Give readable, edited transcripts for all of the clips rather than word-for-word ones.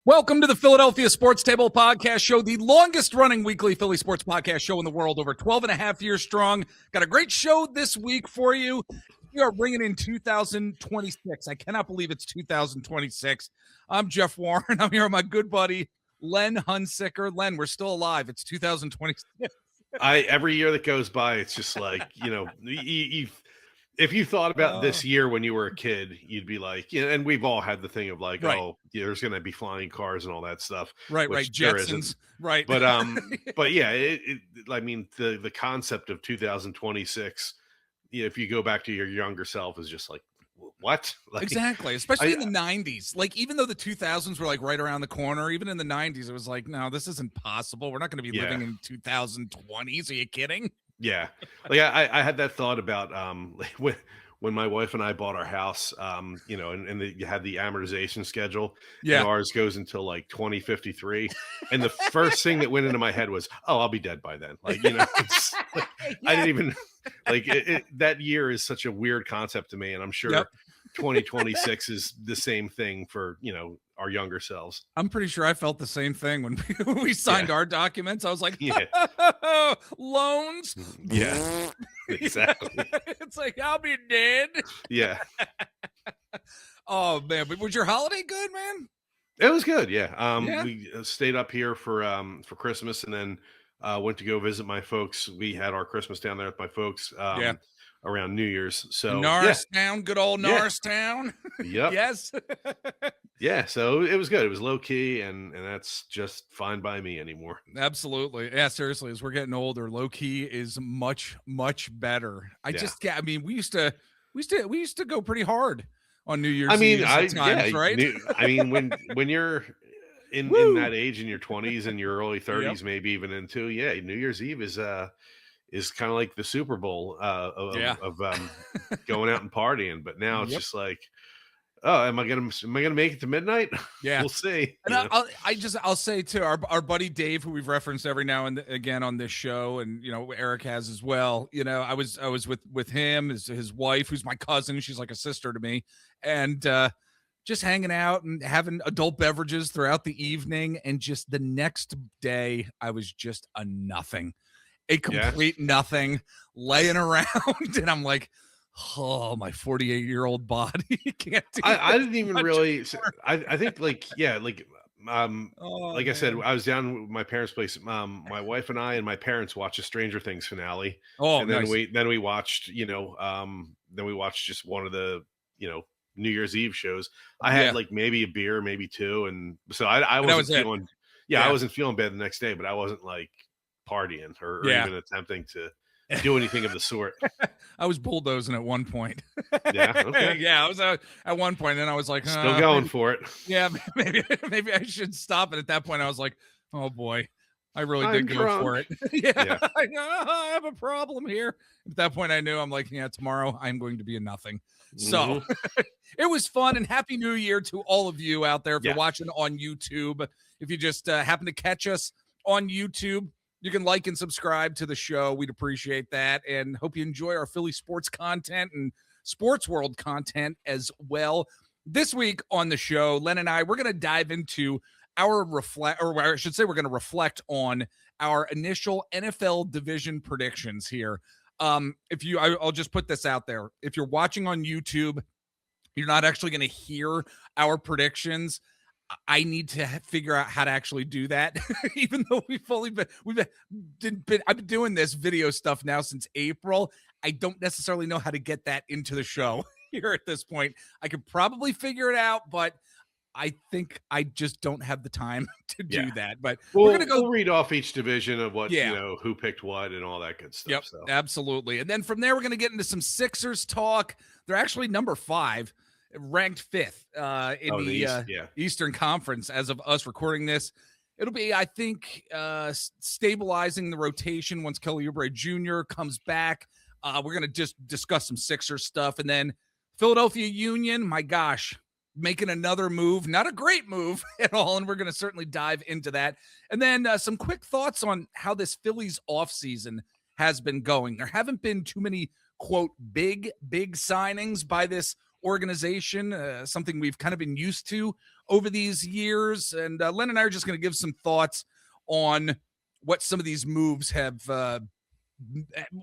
Welcome to the Philadelphia Sports Table Podcast Show, the longest running weekly Philly sports podcast show in the world, over 12 and a half years strong. Got a great show this week for you. We are bringing in 2026. I cannot believe it's 2026. I'm Jeff Warren. I'm here with my good buddy, Len Hunsicker. Len, we're still alive. It's 2026. Every year that goes by, it's just like, if you thought about this year when you were a kid, you'd be like, and we've all had the thing of like, Right. oh, yeah, there's going to be flying cars and all that stuff. Right. Sure Jetsons. isn't. Right. But, but yeah, I mean, the concept of 2026, if you go back to your younger self, is just like, what? Like, exactly. Especially in the 90s. Like, even though the 2000s were like right around the corner, even in the 90s, it was like, no, this isn't possible. We're not going to be living in 2020s. Are you kidding? Yeah. Like I had that thought about when my wife and I bought our house, and you had the amortization schedule. Yeah. And ours goes until like 2053. And the first thing that went into my head was, oh, I'll be dead by then. Like, it's, like, I didn't even like that year is such a weird concept to me. And I'm sure 2026 is the same thing for, our younger selves. I'm pretty sure I felt the same thing when we signed our documents. I was like, loans. Yeah, exactly. It's like, I'll be dead. Yeah. Oh man, but was your holiday good, man? It was good. Yeah. We stayed up here for Christmas, and then went to go visit my folks. We had our Christmas down there with my folks. Around New Year's. So Norristown, good old Norristown. Yep. Yes. Yeah, so it was good. It was low key, and that's just fine by me anymore. Absolutely. Yeah, seriously, as we're getting older, low key is much, much better. We used to go pretty hard on New Year's Eve sometimes, right? I mean, when you're in that age in your 20s and your early 30s, maybe even into New Year's Eve is kind of like the Super Bowl of going out and partying. But now it's just like, oh, am I gonna make it to midnight? Yeah, we'll see. And I'll say to our buddy Dave, who we've referenced every now and again on this show, and Eric has as well. I was with him, his wife, who's my cousin. She's like a sister to me, and just hanging out and having adult beverages throughout the evening. And just the next day, I was just a nothing. A complete nothing, laying around, and I'm like, oh, my 48-year-old body can't do I didn't even really. I think like I said, I was down with my parents' place. My wife and I and my parents watched the Stranger Things finale. Oh, and then nice. we watched just one of the New Year's Eve shows. I had like maybe a beer, maybe two, and so I wasn't feeling. I wasn't feeling bad the next day, but I wasn't like partying or even attempting to do anything of the sort. I was bulldozing at one point. Yeah. Okay. I was at one point, and I was like, still going for it. Yeah, maybe I should stop. And at that point, I was like, oh boy, I really did go for it. I have a problem here. At that point, I knew. I'm like, tomorrow I'm going to be a nothing. So it was fun, and Happy New Year to all of you out there. If you're watching on YouTube, if you just happen to catch us on YouTube, you can like and subscribe to the show. We'd appreciate that, and hope you enjoy our Philly sports content and sports world content as well. This week on the show, Len and I, we're going to dive into we're going to reflect on our initial NFL division predictions here. I'll just put this out there. If you're watching on YouTube, you're not actually going to hear our predictions. I need to figure out how to actually do that. Even though I've been doing this video stuff now since April. I don't necessarily know how to get that into the show here at this point. I could probably figure it out, but I think I just don't have the time to do that. But we're going to go read off each division of what, who picked what and all that good stuff. Yep, so. Absolutely. And then from there, we're going to get into some Sixers talk. They're actually number 5. Ranked 5th in the Eastern Conference as of us recording this. It'll be, I think, stabilizing the rotation once Kelly Oubre Jr. comes back. We're going to just discuss some Sixers stuff. And then Philadelphia Union, my gosh, making another move. Not a great move at all, and we're going to certainly dive into that. And then some quick thoughts on how this Phillies offseason has been going. There haven't been too many, quote, big signings by this organization, something we've kind of been used to over these years. And Len and I are just going to give some thoughts on what some of these moves have,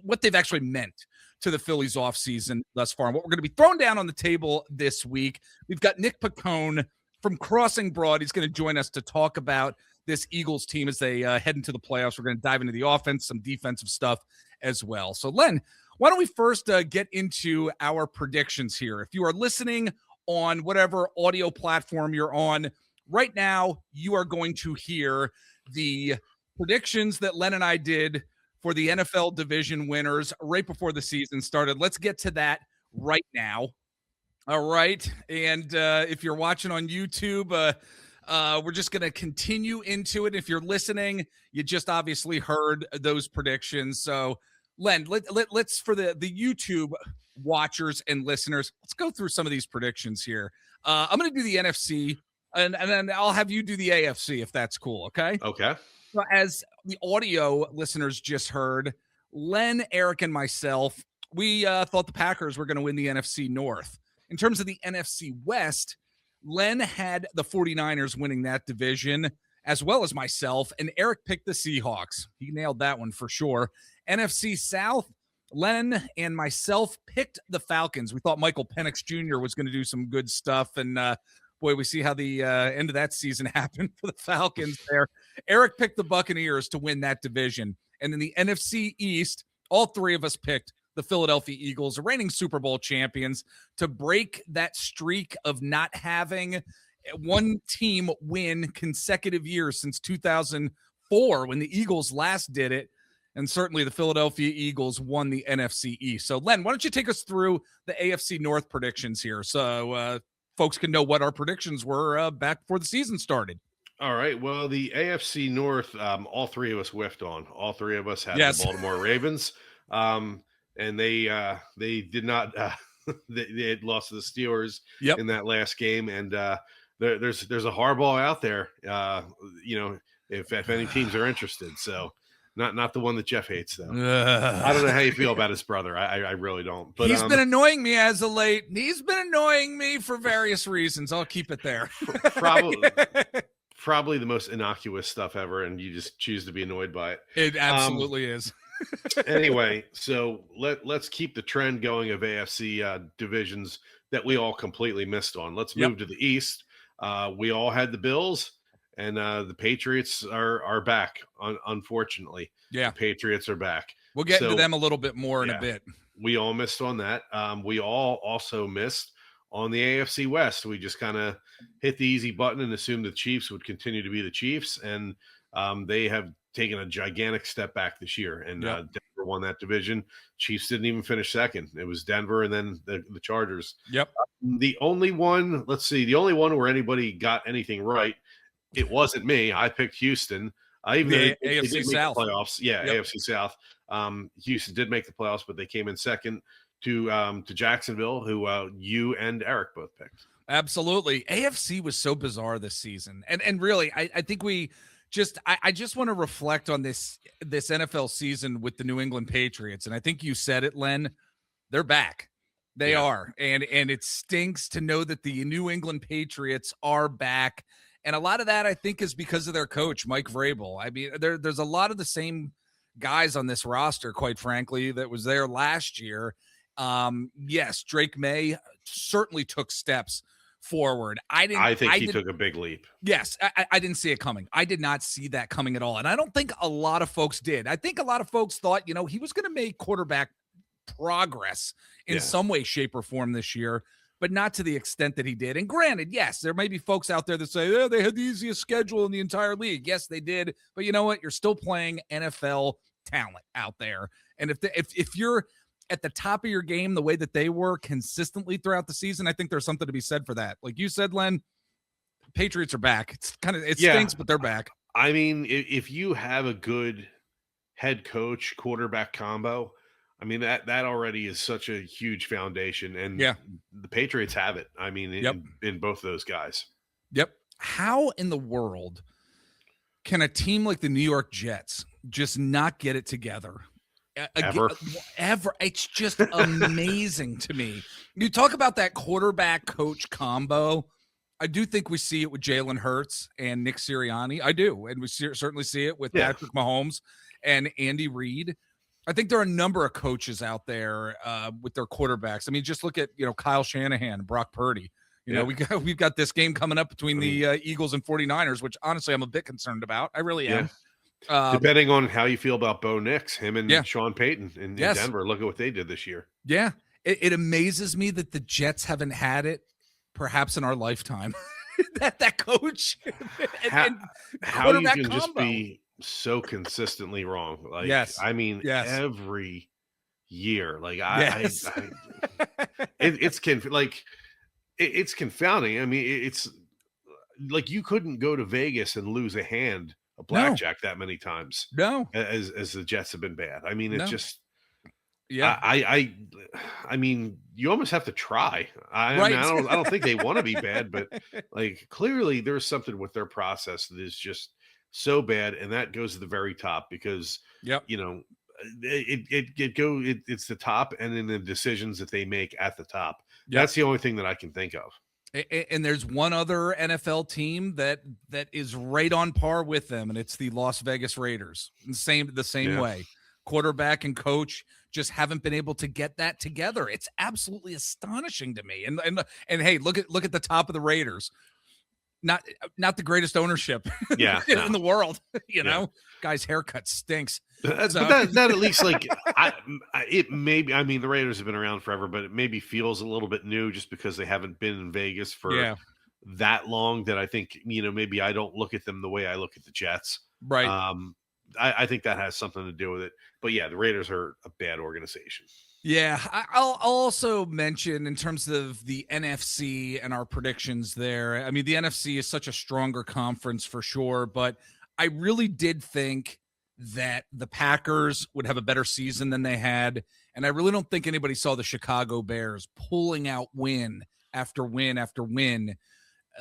what they've actually meant to the Phillies offseason thus far. And what we're going to be throwing down on the table this week, we've got Nick Piccone from Crossing Broad. He's going to join us to talk about this Eagles team as they head into the playoffs. We're going to dive into the offense, some defensive stuff as well. So, Len, why don't we first get into our predictions here? If you are listening on whatever audio platform you're on right now, you are going to hear the predictions that Len and I did for the NFL division winners right before the season started. Let's get to that right now. All right. And if you're watching on YouTube, we're just going to continue into it. If you're listening, you just obviously heard those predictions. So, Len, let's for the YouTube watchers and listeners, let's go through some of these predictions here. I'm going to do the NFC, and then I'll have you do the AFC if that's cool. Okay. Okay. So as the audio listeners just heard, Len, Eric, and myself, we thought the Packers were going to win the NFC North. In terms of the NFC West, Len had the 49ers winning that division, as well as myself, and Eric picked the Seahawks. He nailed that one for sure. NFC South, Len and myself picked the Falcons. We thought Michael Penix Jr. was going to do some good stuff, and boy, we see how the end of that season happened for the Falcons there. Eric picked the Buccaneers to win that division. And in the NFC East, all three of us picked the Philadelphia Eagles, reigning Super Bowl champions, to break that streak of not having one team win consecutive years since 2004 when the Eagles last did it. And certainly the Philadelphia Eagles won the NFC East. So, Len, why don't you take us through the AFC North predictions here so folks can know what our predictions were back before the season started. All right. Well, the AFC North, all three of us whiffed on. All three of us had the Baltimore Ravens. And they did not they had lost to the Steelers in that last game. And there's a Harbaugh out there, if any teams are interested. So not the one that Jeff hates, though. I don't know how you feel about his brother. I really don't. But he's been annoying me as of late. He's been annoying me for various reasons. I'll keep it there. Probably the most innocuous stuff ever, and you just choose to be annoyed by it. It absolutely is. Anyway, so let's keep the trend going of AFC divisions that we all completely missed on. Let's move to the East. We all had the Bills, and the Patriots are back. Unfortunately, the Patriots are back. We'll get into them a little bit more in a bit. We all missed on that. We all also missed on the AFC West. We just kind of hit the easy button and assumed the Chiefs would continue to be the Chiefs, and they have taken a gigantic step back this year, and Denver won that division. Chiefs didn't even finish second. It was Denver and then the Chargers. The only one where anybody got anything right, it wasn't me. I picked Houston. Even though they did South. Make the playoffs. AFC South. Houston did make the playoffs, but they came in second to Jacksonville, who you and Eric both picked. Absolutely. AFC was so bizarre this season. And really, I think we I just want to reflect on this NFL season with the New England Patriots. And I think you said it, Len, they're back. They are. And it stinks to know that the New England Patriots are back. And a lot of that, I think, is because of their coach, Mike Vrabel. I mean, there's a lot of the same guys on this roster, quite frankly, that was there last year. Yes, Drake May certainly took steps forward. I think he took a big leap. Yes, I didn't see it coming. I did not see that coming at all. And I don't think a lot of folks did. I think a lot of folks thought, he was going to make quarterback progress in some way, shape, or form this year, but not to the extent that he did. And granted, yes, there may be folks out there that say, they had the easiest schedule in the entire league. Yes, they did. But you know what? You're still playing NFL talent out there. And if you're at the top of your game the way that they were consistently throughout the season, I think there's something to be said for that. Like you said, Len, Patriots are back. It stinks, but they're back. I mean, if you have a good head coach quarterback combo, I mean, that already is such a huge foundation, and the Patriots have it. I mean, in both of those guys. Yep. How in the world can a team like the New York Jets just not get it together ever. It's just amazing to me. You talk about that quarterback coach combo. I do think we see it with Jalen Hurts and Nick Sirianni. I do. And we certainly see it with Patrick Mahomes and Andy Reid. I think there are a number of coaches out there with their quarterbacks. I mean, just look at, Kyle Shanahan and Brock Purdy. We've got this game coming up between the Eagles and 49ers, which honestly I'm a bit concerned about. I really am. Depending on how you feel about Bo Nix, him and Sean Payton in Denver. Look at what they did this year. Yeah. It amazes me that the Jets haven't had it perhaps in our lifetime. that coach. How you can just be so consistently wrong. Like, every year. Like it's confounding. I mean, it's like you couldn't go to Vegas and lose a hand of blackjack that many times. No, as the Jets have been bad. I mean, it's just I mean, you almost have to try. I mean, I don't think they want to be bad, but like clearly there's something with their process that is just so bad, and that goes to the very top because it's the top, and then the decisions that they make at the top. That's the only thing that I can think of. And there's one other NFL team that is right on par with them, and it's the Las Vegas Raiders. The same way. Quarterback and coach just haven't been able to get that together. It's absolutely astonishing to me. And hey, look at the top of the Raiders. Not the greatest ownership in the world. Guy's haircut stinks. But that at least it maybe, I mean, the Raiders have been around forever, but it maybe feels a little bit new just because they haven't been in Vegas for that long that I think, maybe I don't look at them the way I look at the Jets. Right. I think that has something to do with it. But the Raiders are a bad organization. Yeah, I'll also mention in terms of the NFC and our predictions there. I mean, the NFC is such a stronger conference for sure, but I really did think that the Packers would have a better season than they had, and I really don't think anybody saw the Chicago Bears pulling out win after win after win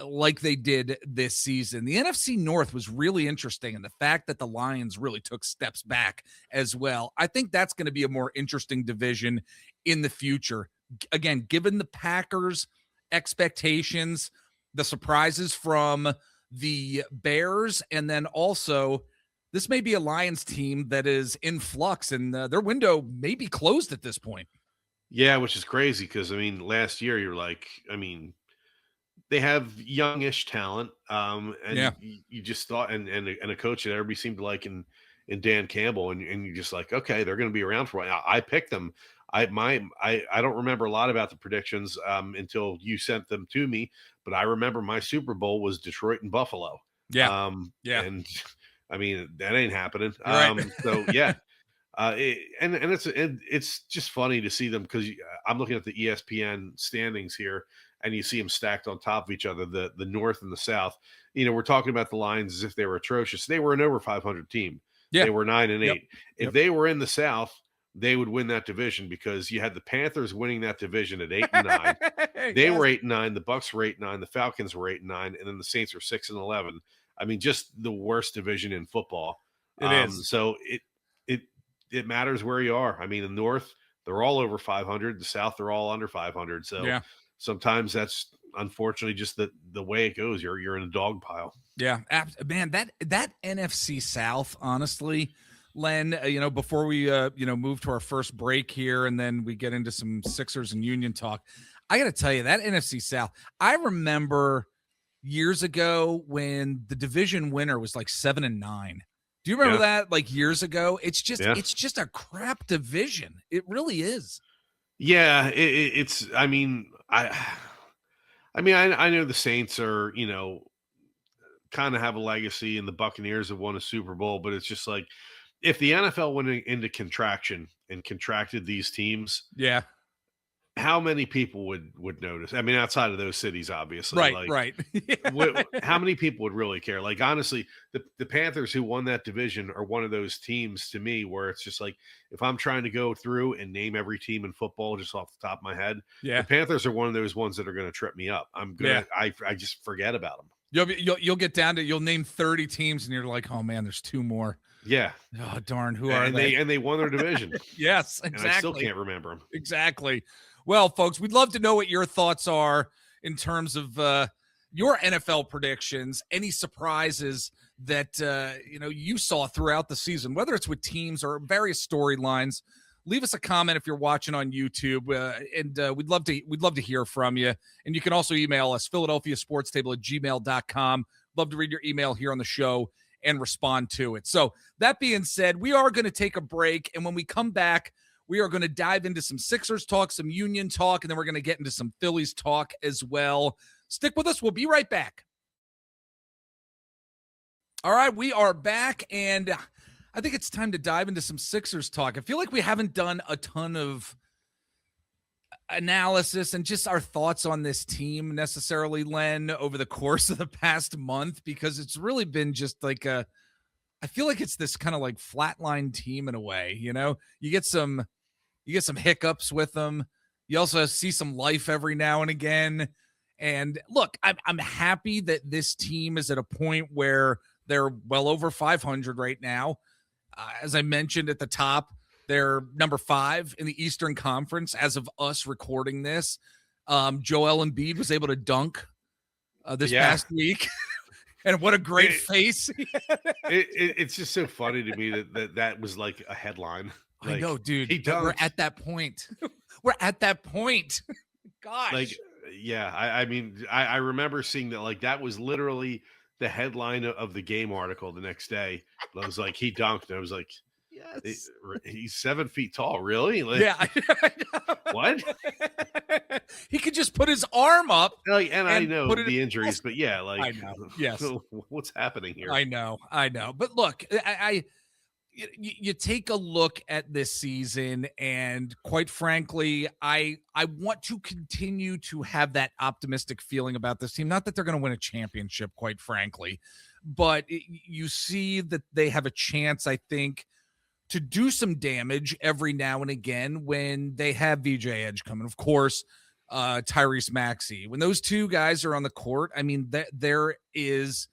like they did this season. The NFC North was really interesting, and the fact that the Lions really took steps back as well. I think that's going to be a more interesting division in the future. Again, given the Packers' expectations, the surprises from the Bears, and then also this may be a Lions team that is in flux, and their window may be closed at this point. Yeah, which is crazy because, I mean, last year you're like, I mean, they have youngish talent, and you just thought, and a coach that everybody seemed to like in Dan Campbell, and you're just like, okay, they're going to be around for a while. I picked them. I don't remember a lot about the predictions until you sent them to me, but I remember my Super Bowl was Detroit and Buffalo. Yeah, and I mean that ain't happening. Right. So it's just funny to see them because I'm looking at the ESPN standings here. And you see them stacked on top of each other, the North and the South. We're talking about the Lions as if they were atrocious. They were an over 500 team. Yeah. They were 9-8. If they were in the South, they would win that division because you had the Panthers winning that division at 8-9. They were 8-9. The Bucks were 8-9. The Falcons were 8-9, and then the Saints were 6-11. I mean, just the worst division in football. It is. So it matters where you are. I mean, the North, they're all over 500. The South, they're all under 500. So sometimes that's unfortunately just the way it goes. You're in a dog pile. Yeah, man, that NFC South, honestly, Len, before we move to our first break here and then we get into some Sixers and Union talk, I got to tell you, that NFC South, I remember years ago when the division winner was like 7-9. Do you remember that? Like years ago? It's just a crap division. It really is. Yeah, it's. I mean, I know the Saints are, kind of have a legacy, and the Buccaneers have won a Super Bowl, but it's just like if the NFL went into contraction and contracted these teams, how many people would notice? I mean, outside of those cities, obviously, right. How many people would really care? Like, honestly, the Panthers who won that division are one of those teams to me where it's just like, if I'm trying to go through and name every team in football just off the top of my head, the Panthers are one of those ones that are going to trip me up. I just forget about them. You'll get down to, you'll name 30 teams and you're like, oh man, there's two more. Yeah. Oh, darn. Who are they? And they won their division. Yes, exactly. exactly. And I still can't remember them. Exactly. Well, folks, we'd love to know what your thoughts are in terms of your NFL predictions, any surprises that you saw throughout the season, whether it's with teams or various storylines. Leave us a comment if you're watching on YouTube, and we'd love to hear from you. And you can also email us, philadelphiasportstable@gmail.com. Love to read your email here on the show and respond to it. So that being said, we are going to take a break, and when we come back, we are going to dive into some Sixers talk, some Union talk, and then we're going to get into some Phillies talk as well. Stick with us. We'll be right back. All right, we are back, and I think it's time to dive into some Sixers talk. I feel like we haven't done a ton of analysis and just our thoughts on this team necessarily, Len, over the course of the past month, because it's really been just like I feel like it's this kind of like flatline team in a way. You get some hiccups with them. You also see some life every now and again. And look, I'm happy that this team is at a point where they're well over 500 right now. As I mentioned at the top, they're number 5 in the Eastern Conference as of us recording this. Joel Embiid was able to dunk this past week. And what a great face. It's just so funny to me that was like a headline. Like, I know, dude. We're at that point. We're at that point. Gosh. Like, yeah, I mean, I remember seeing that, like, that was literally the headline of the game article the next day. I was like, he dunked. And I was like, yes, he's 7 feet tall. Really? Like, yeah. What? He could just put his arm up. Like, and I know the injuries, but yeah, like, I know. Yes. So what's happening here? I know. But look, you take a look at this season, and quite frankly, I want to continue to have that optimistic feeling about this team. Not that they're going to win a championship, quite frankly, but you see that they have a chance, I think, to do some damage every now and again when they have VJ Edge coming. Of course, Tyrese Maxey. When those two guys are on the court, I mean, there's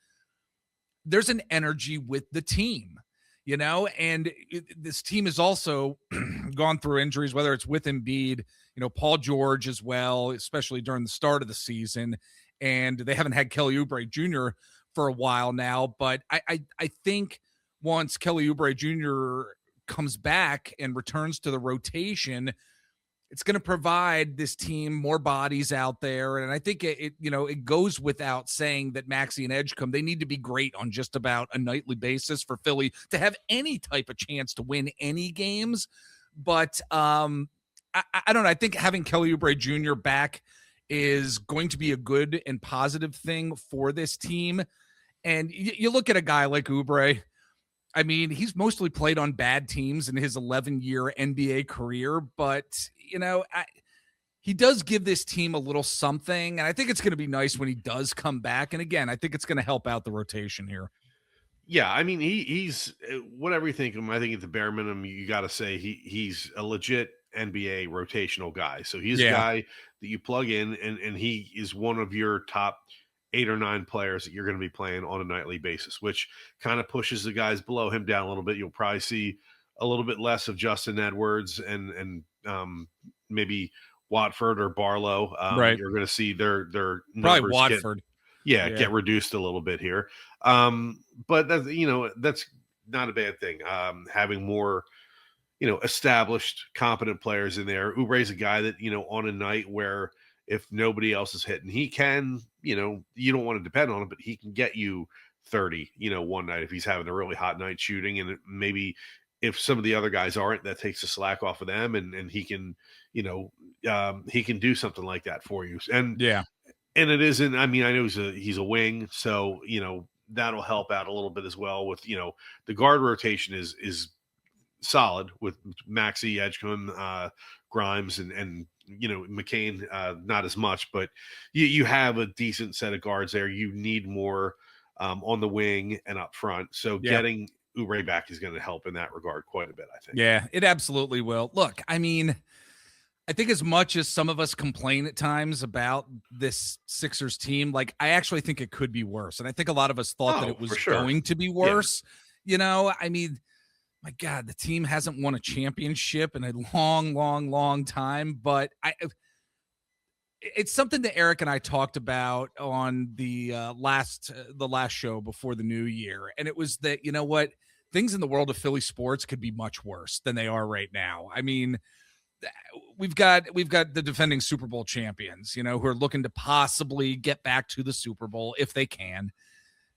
an energy with the team. And this team has also gone through injuries, whether it's with Embiid, Paul George as well, especially during the start of the season. And they haven't had Kelly Oubre Jr. for a while now. But I think once Kelly Oubre Jr. comes back and returns to the rotation, it's going to provide this team more bodies out there. And I think it goes without saying that Maxey and Edgecombe, they need to be great on just about a nightly basis for Philly to have any type of chance to win any games. But I don't know. I think having Kelly Oubre Jr. back is going to be a good and positive thing for this team. And you look at a guy like Oubre, I mean, he's mostly played on bad teams in his 11-year NBA career, but, he does give this team a little something, and I think it's going to be nice when he does come back. And again, I think it's going to help out the rotation here. Yeah, I mean, he's whatever you think of him. I think at the bare minimum, you got to say he's a legit NBA rotational guy. So he's a guy that you plug in, and he is one of your top 8 or 9 players that you're going to be playing on a nightly basis, which kind of pushes the guys below him down a little bit. You'll probably see a little bit less of Justin Edwards and maybe Watford or Barlow. Right. You're going to see their probably Watford. Get reduced a little bit here. But that's not a bad thing. Having more, established, competent players in there. Oubre's a guy that, on a night where if nobody else is hitting, he can, you don't want to depend on him, but he can get you 30, one night if he's having a really hot night shooting. And maybe if some of the other guys aren't, that takes the slack off of them, and he can, he can do something like that for you. And it isn't, I mean, I know he's a wing, so, that'll help out a little bit as well with, the guard rotation is solid with Maxey, Edgecombe, Grimes, and McCain, not as much, but you have a decent set of guards there. You need more on the wing and up front. So getting Oubre back is going to help in that regard quite a bit, I think. Yeah, it absolutely will. Look, I mean, I think as much as some of us complain at times about this Sixers team, like, I actually think it could be worse. And I think a lot of us thought that it was going to be worse. I mean, my God, the team hasn't won a championship in a long time, but it's something that Eric and I talked about on the last show before the new year. And it was that, what, things in the world of Philly sports could be much worse than they are right now. I mean, we've got the defending Super Bowl champions, who are looking to possibly get back to the Super Bowl if they can.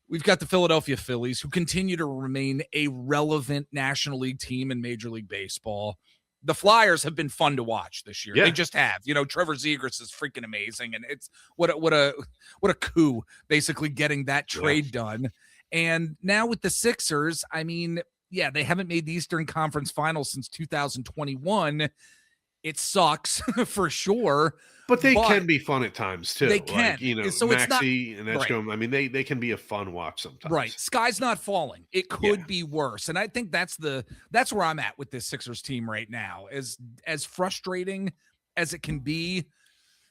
We've got the Philadelphia Phillies, who continue to remain a relevant National League team in Major League Baseball. The Flyers have been fun to watch this year. Yeah. They just have. Trevor Zegras is freaking amazing, and it's what a coup, basically getting that trade done. And now with the Sixers, I mean, yeah, they haven't made the Eastern Conference Finals since 2021. It sucks for sure. But they can be fun at times too. They can. So Maxey and Edgecombe, I mean, they can be a fun watch sometimes. Right. Sky's not falling. It could be worse. And I think that's where I'm at with this Sixers team right now. As frustrating as it can be,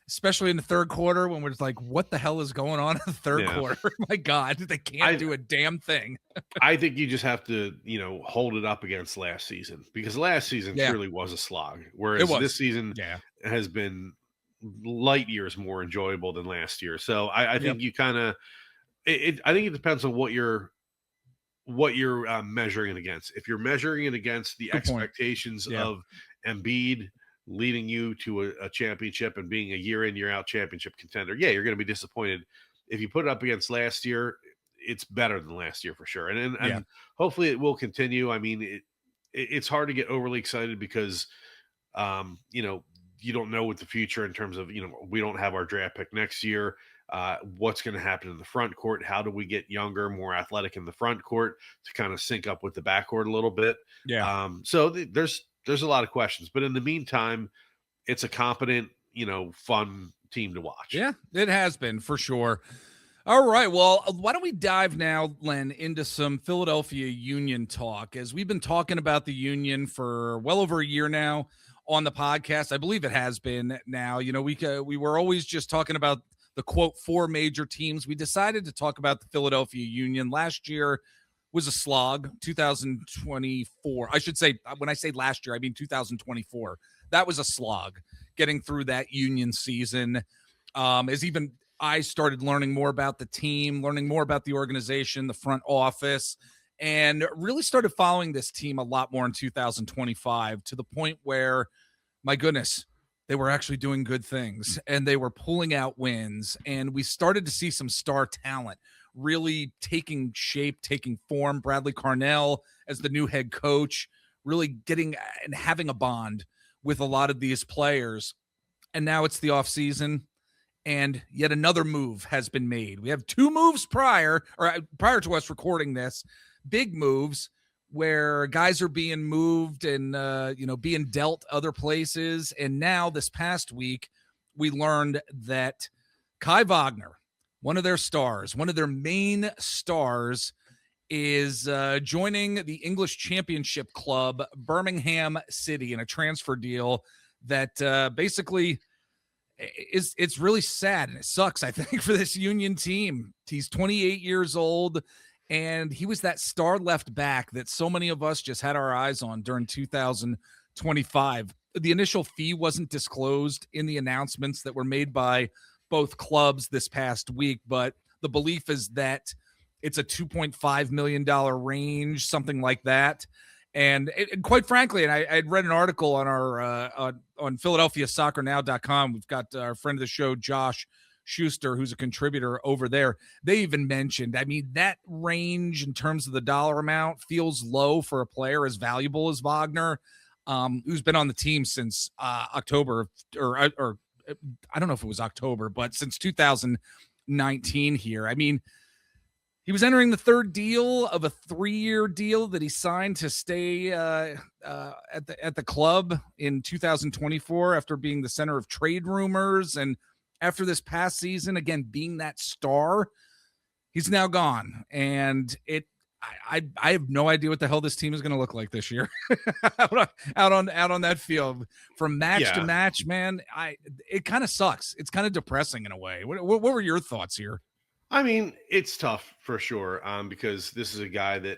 especially in the third quarter when we're just like, what the hell is going on in the third quarter? My God, they can't do a damn thing. I think you just have to, hold it up against last season, because last season truly was a slog. Whereas this season has been light years more enjoyable than last year. So I think you kind of, I think it depends on what you're measuring it against. If you're measuring it against the expectations of Embiid leading you to a championship and being a year in, year out championship contender, you're going to be disappointed. If you put it up against last year, it's better than last year for sure. And hopefully it will continue. I mean, it's hard to get overly excited because, you don't know what the future in terms of, we don't have our draft pick next year. What's going to happen in the front court? How do we get younger, more athletic in the front court to kind of sync up with the backcourt a little bit? Yeah. So there's a lot of questions, but in the meantime, it's a competent, fun team to watch. Yeah, it has been for sure. All right. Well, why don't we dive now, Len, into some Philadelphia Union talk, as we've been talking about the Union for well over a year now on the podcast. I believe it has been now. We were always just talking about the quote 4 major teams. We decided to talk about the Philadelphia Union. Last year was a slog. 2024, I should say, when I say last year, I mean 2024. That was a slog getting through that Union season. As even I started learning more about the team, learning more about the organization, the front office, and really started following this team a lot more in 2025, to the point where, my goodness, they were actually doing good things and they were pulling out wins. And we started to see some star talent really taking shape, taking form. Bradley Carnell as the new head coach, really getting and having a bond with a lot of these players. And now it's the offseason, and yet another move has been made. We have 2 moves prior to us recording this, big moves where guys are being moved and, being dealt other places. And now this past week, we learned that Kai Wagner, one of their stars, one of their main stars, is joining the English Championship Club, Birmingham City, in a transfer deal that basically it's really sad, and it sucks, I think, for this Union team. He's 28 years old. And he was that star left back that so many of us just had our eyes on during 2025. The initial fee wasn't disclosed in the announcements that were made by both clubs this past week, but the belief is that it's a $2.5 million range, something like that. And quite frankly, and I had read an article on our on PhiladelphiaSoccerNow.com. We've got our friend of the show, Josh Schuster, who's a contributor over there. They even mentioned, I mean, that range in terms of the dollar amount feels low for a player as valuable as Wagner, who's been on the team since October, or I don't know if it was October, but since 2019 here. I mean, he was entering the third deal of a 3-year deal that he signed to stay at the club in 2024 after being the center of trade rumors. And after this past season, again, being that star, he's now gone. And I have no idea what the hell this team is going to look like this year out on that field from match to match, man. It kind of sucks. It's kind of depressing in a way. What were your thoughts here? I mean, it's tough for sure, because this is a guy that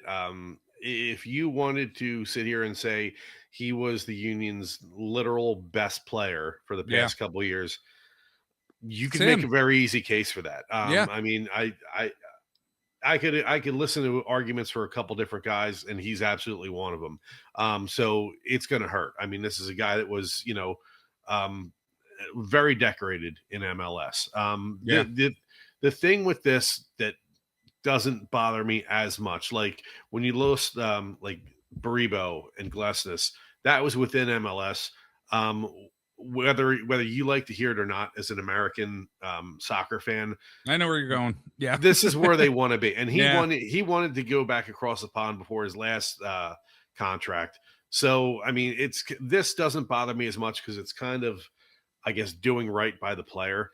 if you wanted to sit here and say he was the Union's literal best player for the past couple of years, you could make a very easy case for that. I mean, I could listen to arguments for a couple different guys, and he's absolutely one of them. So it's going to hurt. I mean, this is a guy that was, very decorated in MLS. The thing with this that doesn't bother me as much, like when you lose like Baribo and Glesnes, that was within MLS. Whether you like to hear it or not, as an American soccer fan, I know where you're going. Yeah, this is where they want to be, and he wanted to go back across the pond before his last contract. So I mean, this doesn't bother me as much because it's kind of, I guess, doing right by the player.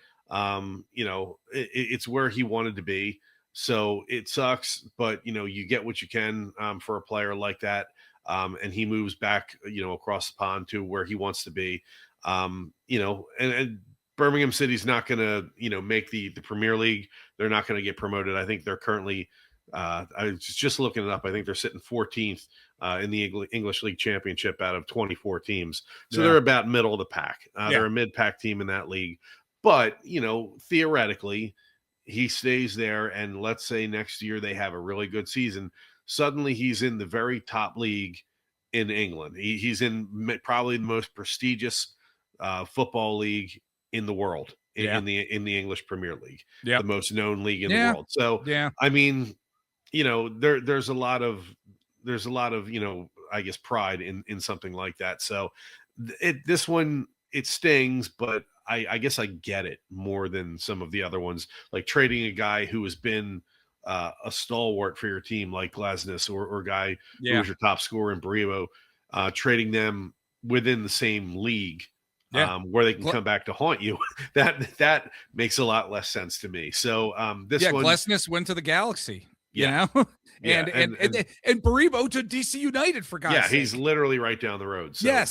It's where he wanted to be. So it sucks, but you get what you can for a player like that, and he moves back, across the pond to where he wants to be. And Birmingham City's not going to, make the Premier League. They're not going to get promoted. I think they're currently, I was just looking it up. I think they're sitting 14th in the English League Championship out of 24 teams. So they're about middle of the pack. They're a mid-pack team in that league. But, theoretically, he stays there, and let's say next year they have a really good season. Suddenly he's in the very top league in England. He's in probably the most prestigious football league in the world, in the English Premier League, the most known league in the world. So, I mean, there's a lot of, I guess, pride in something like that. So this one, it stings, but I guess I get it more than some of the other ones, like trading a guy who has been a stalwart for your team, like Glesnes, or a guy who was your top scorer in Baribo, trading them within the same league, where they can come back to haunt you. That makes a lot less sense to me. So this one, Glesnes went to the Galaxy, and Baribo to DC United, for God's sake. He's literally right down the road. So,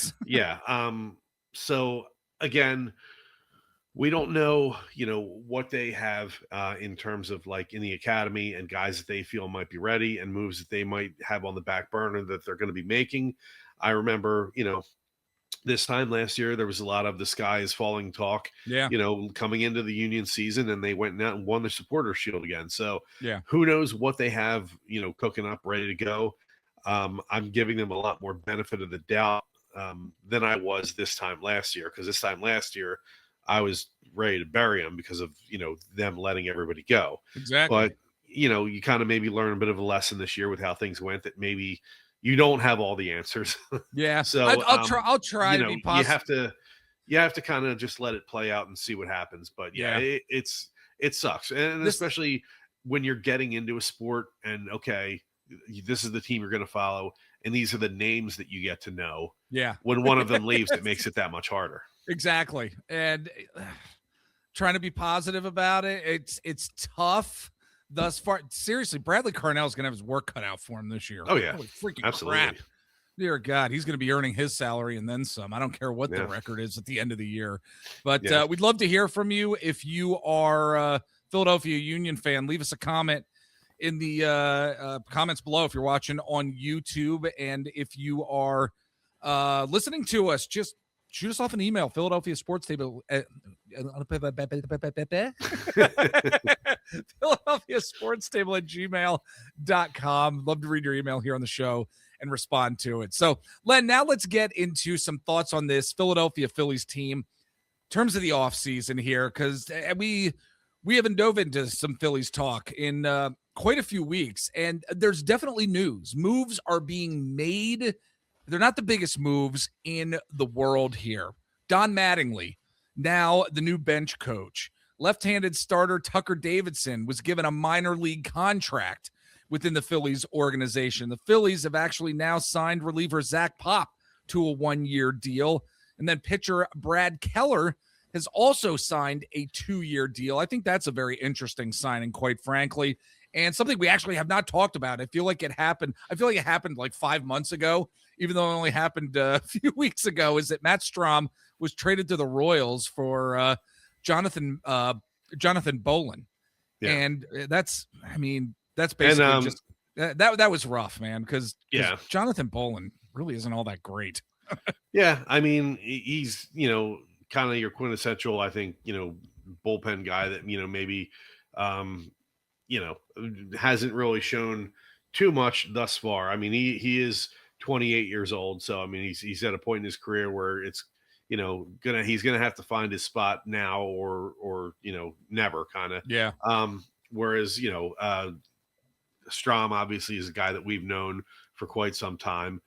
so again, we don't know, what they have in terms of, like, in the academy and guys that they feel might be ready and moves that they might have on the back burner that they're going to be making. I remember, this time last year, there was a lot of the sky is falling talk, coming into the Union season, and they went out and won the Supporters Shield again. So who knows what they have, cooking up, ready to go. I'm giving them a lot more benefit of the doubt than I was this time last year, because this time last year, I was ready to bury them because of, them letting everybody go. Exactly. But, you kind of maybe learn a bit of a lesson this year with how things went, that maybe you don't have all the answers. So I'll try to be positive. You have to kind of just let it play out and see what happens. But it sucks. And especially when you're getting into a sport and, okay, this is the team you're going to follow, and these are the names that you get to know. When one of them leaves, it makes it that much harder. Exactly. And trying to be positive about it, it's tough thus far. Seriously, Bradley Carnell is going to have his work cut out for him this year. Oh, yeah. Holy freaking absolutely. Crap. Dear God, he's going to be earning his salary and then some. I don't care what the record is at the end of the year. But we'd love to hear from you. If you are a Philadelphia Union fan, leave us a comment in the comments below if you're watching on YouTube. And if you are listening to us, just shoot us off an email, Philadelphia Sports Table Philadelphia Sports Table at gmail.com. Love to read your email here on the show and respond to it. So, Len, now let's get into some thoughts on this Philadelphia Phillies team in terms of the offseason here, because we haven't dove into some Phillies talk in quite a few weeks, and there's definitely news. Moves are being made. They're not the biggest moves in the world here. Don Mattingly, now the new bench coach. Left-handed starter Tucker Davidson was given a minor league contract within the Phillies organization. The Phillies have actually now signed reliever Zach Pop to a 1-year deal. And then pitcher Brad Keller has also signed a 2-year deal. I think that's a very interesting signing, quite frankly, and something we actually have not talked about. I feel like it happened like 5 months ago, even though it only happened a few weeks ago, is that Matt Strahm was traded to the Royals for Jonathan Bolin. And that's basically That was rough, man, because Jonathan Boland really isn't all that great. Yeah, I mean, he's, kind of your quintessential, I think, bullpen guy that, maybe, um, hasn't really shown too much thus far. I mean, he is 28 years old, so I mean, he's at a point in his career where it's, he's gonna have to find his spot now or never, kind of. Yeah. Whereas Strom obviously is a guy that we've known for quite some time.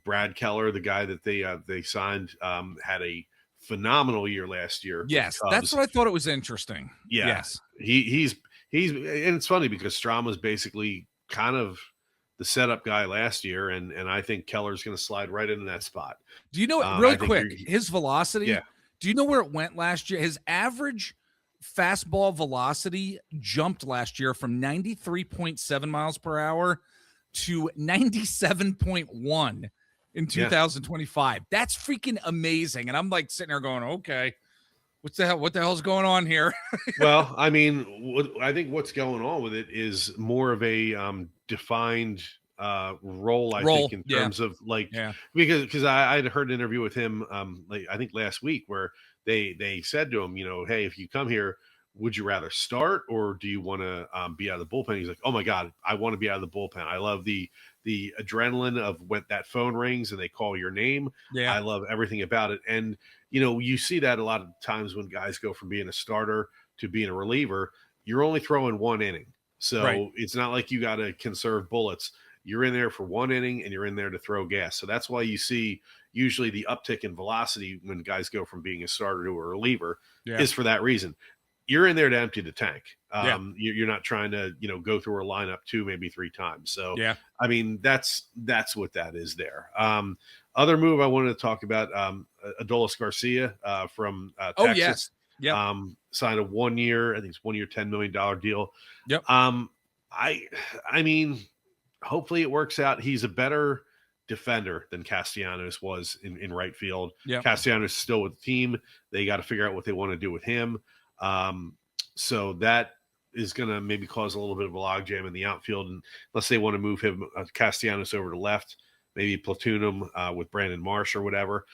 Brad Keller, the guy that they signed, had a phenomenal year last year. Yes, that's what I thought. It was interesting. Yeah, yes, he's and it's funny because Strom was basically kind of the setup guy last year, and I think Keller's going to slide right into that spot. Do you know really quick his velocity? Yeah. Do you know where it went last year? His average fastball velocity jumped last year from 93.7 miles per hour to 97.1 in 2025. That's freaking amazing. And I'm like sitting there going, okay, what the hell's going on here? Well, I mean, I think what's going on with it is more of a defined role, I think, in terms of because I had heard an interview with him I think last week where they said to him, hey, if you come here, would you rather start or do you want to be out of the bullpen? He's like, oh my God, I want to be out of the bullpen. I love the adrenaline of when that phone rings and they call your name. Yeah. I love everything about it. And, you see that a lot of times when guys go from being a starter to being a reliever, you're only throwing one inning. So It's not like you got to conserve bullets. You're in there for one inning and you're in there to throw gas. So that's why you see usually the uptick in velocity when guys go from being a starter to a reliever is for that reason. You're in there to empty the tank. You're not trying to, go through a lineup 2, maybe 3 times. So, I mean, that's what that is there. Other move I wanted to talk about, Adolis Garcia from Texas. Oh, yes. Yep. Signed a 1 year, I think it's 1 year, $10 million deal. Yep. I mean, hopefully it works out. He's a better defender than Castellanos was in right field. Yep. Castellanos is still with the team. They got to figure out what they want to do with him. So that is going to maybe cause a little bit of a logjam in the outfield. And unless they want to move him, Castellanos over to left, maybe platoon him with Brandon Marsh or whatever,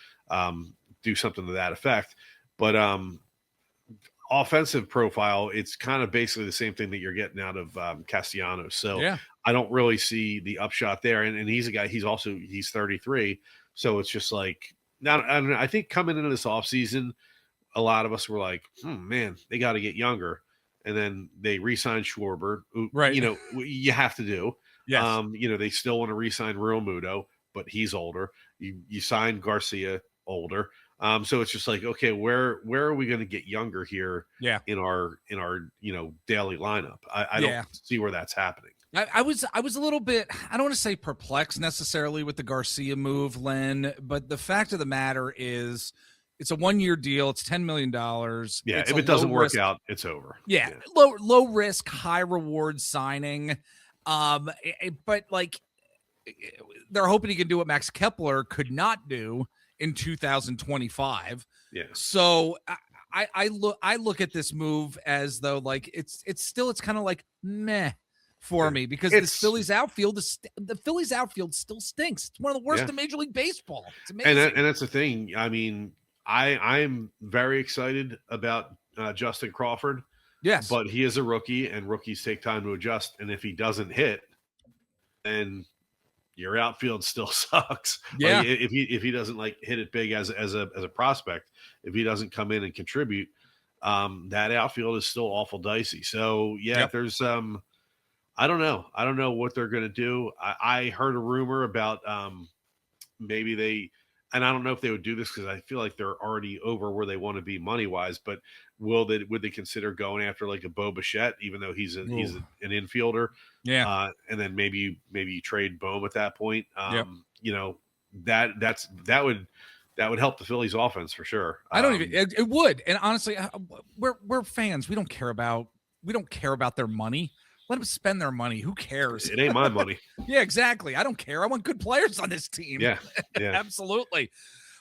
do something to that effect. But offensive profile, it's kind of basically the same thing that you're getting out of Castellanos. So I don't really see the upshot there. And he's a guy, he's 33. So it's just like, I think coming into this offseason, a lot of us were like, man, they got to get younger. And then they re-signed Schwarber, who, you have to do. Yes. They still want to re-sign Real Muto, but he's older. You signed Garcia, older. So it's just like, okay, where are we going to get younger here in our daily lineup? I don't see where that's happening. I was a little bit, I don't want to say perplexed necessarily with the Garcia move, Len, but the fact of the matter is it's a 1 year deal. It's $10 million. Yeah. If it doesn't work out, it's over. Yeah. Low risk, high reward signing. But like they're hoping he can do what Max Kepler could not do in 2025. Yeah. So I look at this move as though like it's kind of like meh for me because the Phillies outfield still stinks. It's one of the worst in Major League Baseball. It's amazing. And that's the thing. I mean, I'm very excited about Justin Crawford. Yes. But he is a rookie and rookies take time to adjust. And if he doesn't hit, then your outfield still sucks. Yeah. Like if he doesn't like hit it big as a prospect, if he doesn't come in and contribute, that outfield is still awful dicey. So there's I don't know what they're going to do. I heard a rumor about maybe and I don't know if they would do this because I feel like they're already over where they want to be money wise, but would they consider going after like a Bo Bichette, even though he's an infielder? Yeah. And then maybe you trade Bohm at that point. That would help the Phillies offense for sure. It would. And honestly, we're fans. We don't care about their money. Let them spend their money. Who cares? It ain't my money. Yeah, exactly. I don't care. I want good players on this team. Yeah. Absolutely.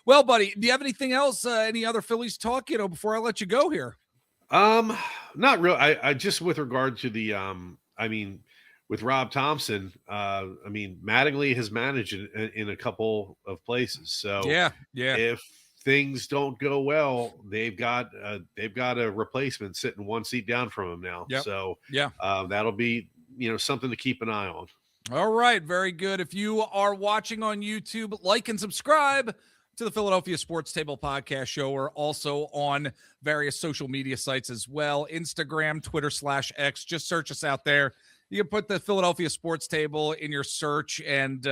Well, buddy, do you have anything else? Any other Phillies talk? Before I let you go here. Not real. I just with regard to the. I mean, with Rob Thompson, Mattingly has managed in a couple of places. So yeah. if things don't go well, they've got a replacement sitting one seat down from him now. Yep. So Yeah. that'll be something to keep an eye on. All right, very good. If you are watching on YouTube, like and subscribe to the Philadelphia Sports Table Podcast Show. We're also on various social media sites as well, Instagram, Twitter /X. Just search us out there. You can put the Philadelphia Sports Table in your search, and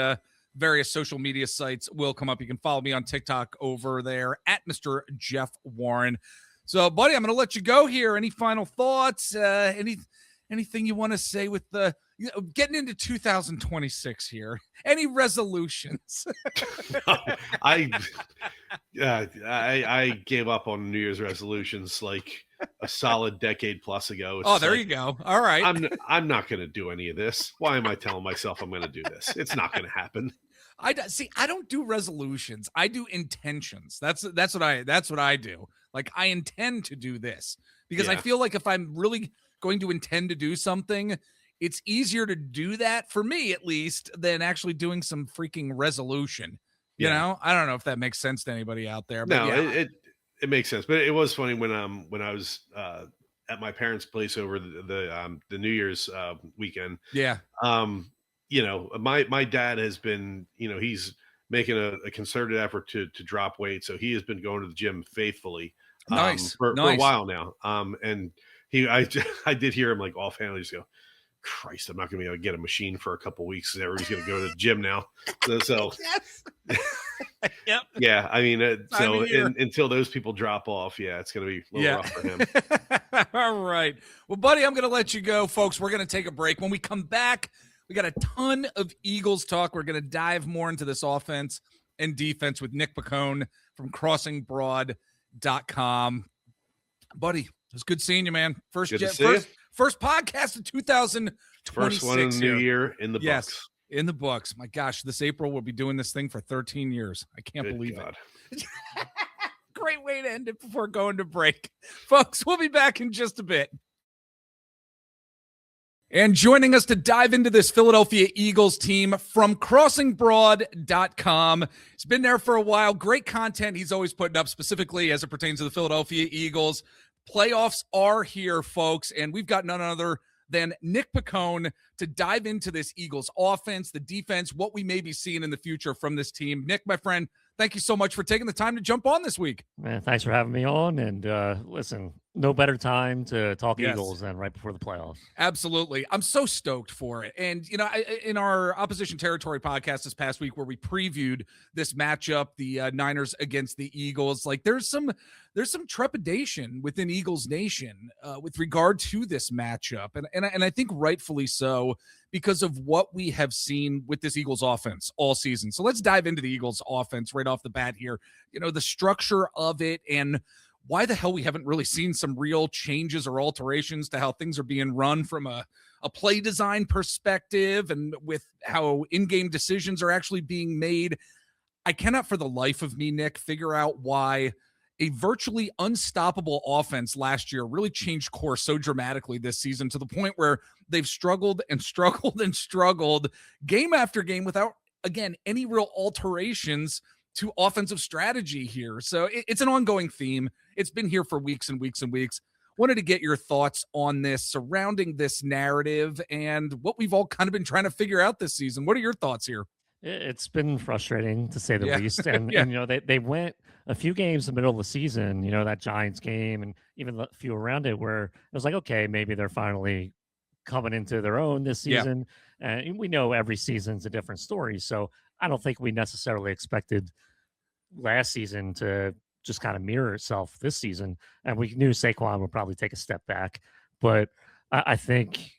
various social media sites will come up. You can follow me on TikTok over there at Mr. Jeff Warren. So, buddy, I'm going to let you go here. Any final thoughts? Anything you want to say with the getting into 2026 here? Any resolutions? I gave up on New Year's resolutions like a solid decade plus ago. It's there you go. All right. I'm not going to do any of this. Why am I telling myself I'm going to do this? It's not going to happen. I don't do resolutions. I do intentions. That's what I do. Like, I intend to do this because I feel like if I'm really going to intend to do something, it's easier to do that, for me at least, than actually doing some freaking resolution. You know, I don't know if that makes sense to anybody out there. But no, it makes sense. But it was funny when I was at my parents' place over the New Year's weekend. Yeah. My dad has been, he's making a concerted effort to drop weight, so he has been going to the gym faithfully for a while now. And I did hear him like offhand just go, Christ, I'm not going to be able to get a machine for a couple weeks because everybody's going to go to the gym now. So yep. Yeah, until those people drop off, it's going to be a little rough for him. All right. Well, buddy, I'm going to let you go, folks. We're going to take a break. When we come back, we got a ton of Eagles talk. We're going to dive more into this offense and defense with Nick Piccone from crossingbroad.com. Buddy, it was good seeing you, man. First podcast of 2026. First one in the new year in the books. In the books. My gosh, this April we'll be doing this thing for 13 years. I can't believe it. Great way to end it before going to break. Folks, we'll be back in just a bit. And joining us to dive into this Philadelphia Eagles team from crossingbroad.com. He's been there for a while. Great content he's always putting up, specifically as it pertains to the Philadelphia Eagles. Playoffs are here, folks, and we've got none other than Nick Piccone to dive into this Eagles offense, the defense, what we may be seeing in the future from this team. Nick, my friend, thank you so much for taking the time to jump on this week. Man, thanks for having me on. And listen, no better time to talk Eagles than right before the playoffs. Absolutely. I'm so stoked for it. And, in our Opposition Territory podcast this past week where we previewed this matchup, the Niners against the Eagles, like there's some trepidation within Eagles Nation with regard to this matchup. And I think rightfully so, because of what we have seen with this Eagles offense all season. So let's dive into the Eagles offense right off the bat here. The structure of it and why the hell we haven't really seen some real changes or alterations to how things are being run from a play design perspective and with how in-game decisions are actually being made. I cannot for the life of me, Nick, figure out why a virtually unstoppable offense last year really changed course so dramatically this season to the point where they've struggled and struggled and struggled game after game without, again, any real alterations to offensive strategy here. So it's an ongoing theme. It's been here for weeks and weeks and weeks. Wanted to get your thoughts on this, surrounding this narrative and what we've all kind of been trying to figure out this season. What are your thoughts here? It's been frustrating to say the least. And, they went a few games in the middle of the season, that Giants game and even a few around it where it was like, okay, maybe they're finally coming into their own this season. And we know every season's a different story. So I don't think we necessarily expected last season to just kind of mirror itself this season. And we knew Saquon would probably take a step back. But I think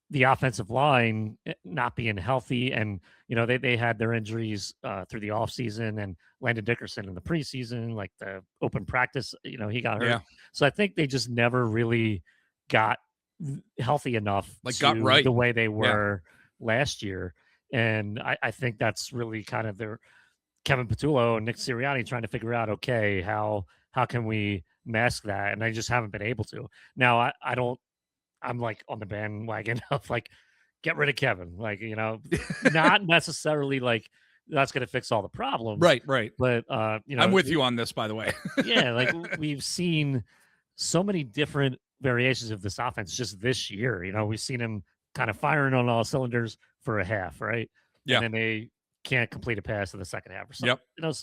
the offensive line not being healthy and, they had their injuries through the offseason and Landon Dickerson in the preseason, like the open practice, he got hurt. Yeah. So I think they just never really got healthy enough got right the way they were last year. And I think that's really kind of their Kevin Patullo and Nick Sirianni trying to figure out, okay, how can we mask that? And I just haven't been able to. Now I'm like on the bandwagon of like get rid of Kevin. Like, not necessarily like that's going to fix all the problems. Right. But, I'm with you on this, by the way. Yeah. Like we've seen so many different variations of this offense just this year. We've seen him kind of firing on all cylinders for a half, right? Yeah. And then they can't complete a pass in the second half or something. Yep.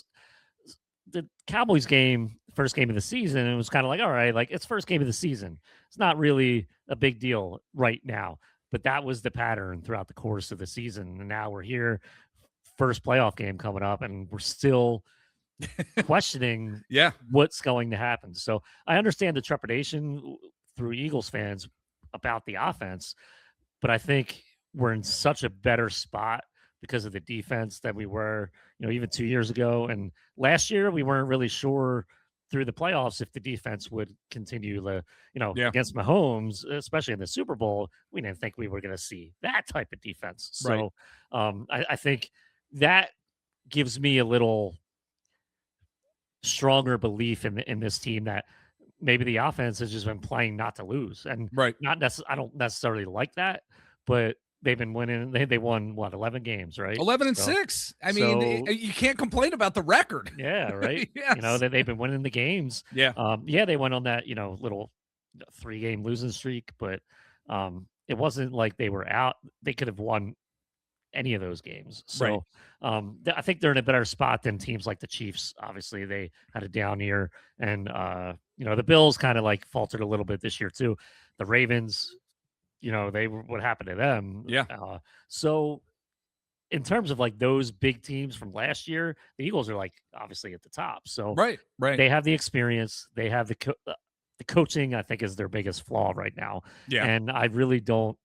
The Cowboys game, first game of the season, it was kind of like, all right, like it's first game of the season. It's not really a big deal right now, but that was the pattern throughout the course of the season. And now we're here, first playoff game coming up, and we're still questioning what's going to happen. So I understand the trepidation through Eagles fans about the offense, but I think we're in such a better spot because of the defense than we were, even 2 years ago. And last year, we weren't really sure through the playoffs if the defense would continue to, against Mahomes, especially in the Super Bowl. We didn't think we were going to see that type of defense. So I think that gives me a little stronger belief in this team that maybe the offense has just been playing not to lose. And I don't necessarily like that, but they've been winning. They won 11 games, right? 11-6. I mean, you can't complain about the record. Yeah, right. Yes. They've been winning the games. Yeah. They went on that little 3-game losing streak, but it wasn't like they were out. They could have won any of those games. So I think they're in a better spot than teams like the Chiefs. Obviously, they had a down year, and the Bills kind of like faltered a little bit this year too. The Ravens, what happened to them? Yeah. So in terms of like those big teams from last year, the Eagles are like obviously at the top. So right. They have the experience. They have the coaching. I think is their biggest flaw right now. Yeah. And I really don't.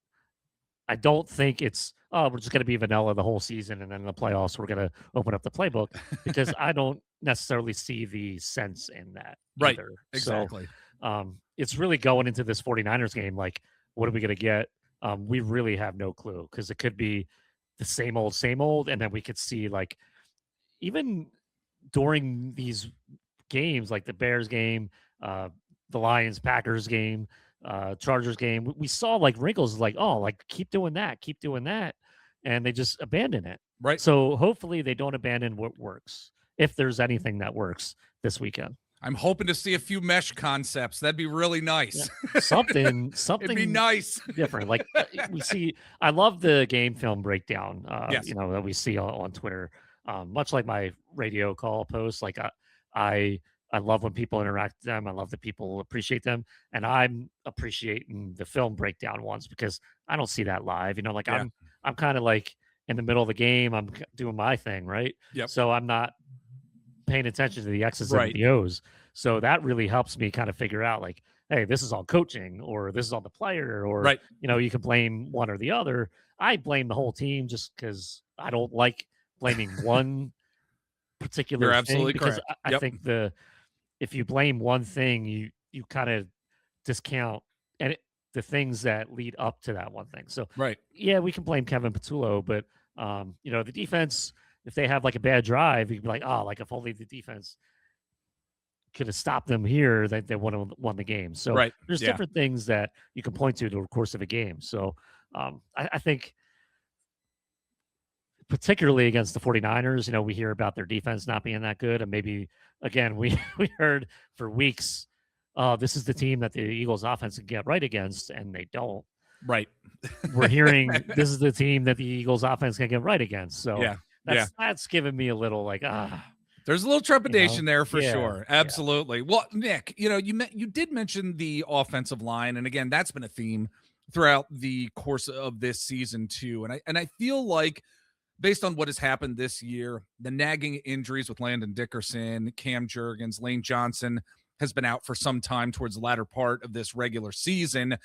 I don't think it's we're just going to be vanilla the whole season, and then in the playoffs we're going to open up the playbook, because I don't necessarily see the sense in that. Right. Either. Exactly. So, it's really going into this 49ers game like, what are we going to get? We really have no clue, because it could be the same old, and then we could see like even during these games, like the Bears game, the Lions Packers game, Chargers game, we saw like wrinkles, like, oh, like keep doing that, and they just abandon it. Right. So hopefully they don't abandon what works, if there's anything that works this weekend. I'm hoping to see a few mesh concepts. That'd be really nice. Yeah. Something It'd be nice. different. Like we see, I love the game film breakdown, yes. That we see on Twitter. Much like my radio call posts, like I love when people interact with them. I love that people appreciate them. And I'm appreciating the film breakdown ones, because I don't see that live, I'm kind of like in the middle of the game. I'm doing my thing. Right. Yep. So I'm not paying attention to the X's and the O's. So that really helps me kind of figure out like, hey, this is on coaching, or this is on the player, or, you can blame one or the other. I blame the whole team, just because I don't like blaming one particular You're thing, absolutely because correct. I think if you blame one thing, you kind of discount the things that lead up to that one thing. So we can blame Kevin Patullo, but the defense, if they have like a bad drive, you can be like, oh, like if only the defense could have stopped them here, they would have won the game. So there's different things that you can point to the course of a game. So I think particularly against the 49ers, we hear about their defense not being that good. And maybe, again, we heard for weeks, this is the team that the Eagles offense can get right against, and they don't. Right. We're hearing this is the team that the Eagles offense can get right against. So that's giving me a little like, there's a little trepidation there for sure. Absolutely. Yeah. Well, Nick, you did mention the offensive line, and again, that's been a theme throughout the course of this season too. And I feel like, based on what has happened this year, the nagging injuries with Landon Dickerson, Cam Jurgens, Lane Johnson has been out for some time towards the latter part of this regular season.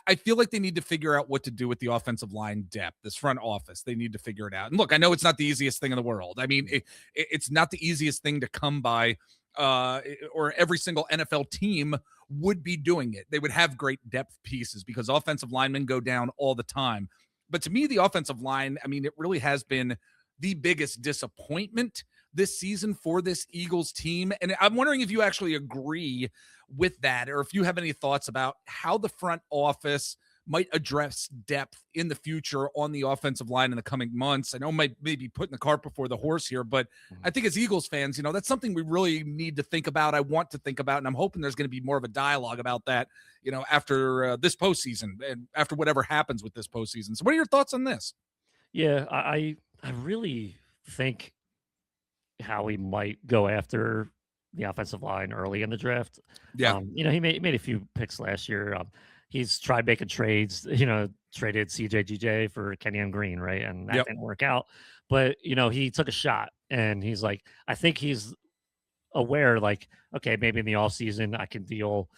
I feel like they need to figure out what to do with the offensive line depth, this front office. They need to figure it out. And look, I know it's not the easiest thing in the world. I mean, it's not the easiest thing to come by, or every single NFL team would be doing it. They would have great depth pieces, because offensive linemen go down all the time. But to me, the offensive line, I mean, it really has been the biggest disappointment this season for this Eagles team. And I'm wondering if you actually agree with that, or if you have any thoughts about how the front office, might address depth in the future on the offensive line in the coming months. I know maybe putting the cart before the horse here, but I think as Eagles fans, that's something we really need to think about. I want to think about, and I'm hoping there's going to be more of a dialogue about that, after this postseason and after whatever happens with this postseason. So what are your thoughts on this? Yeah, I really think Howie might go after the offensive line early in the draft. Yeah. He made a few picks last year. He's tried making trades, traded CJGJ for Kenyon Green, right? And that didn't work out. But, he took a shot, and he's like, I think he's aware, like, okay, maybe in the offseason I can deal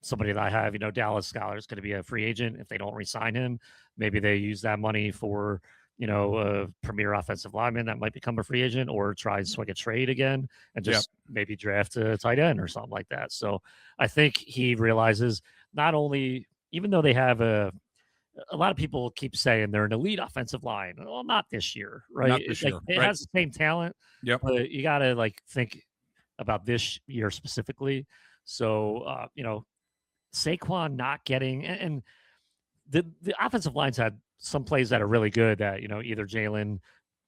somebody that I have, Dallas Scholar is going to be a free agent. If they don't re-sign him, maybe they use that money for, a premier offensive lineman that might become a free agent, or try and swing a trade again and just maybe draft a tight end or something like that. So I think he realizes, not only, even though they have a lot of people keep saying they're an elite offensive line. Well, not this year, right? Not this year, it has the same talent, but you got to think about this year specifically. So, Saquon not getting, and the offensive lines had some plays that are really good that, either Jalen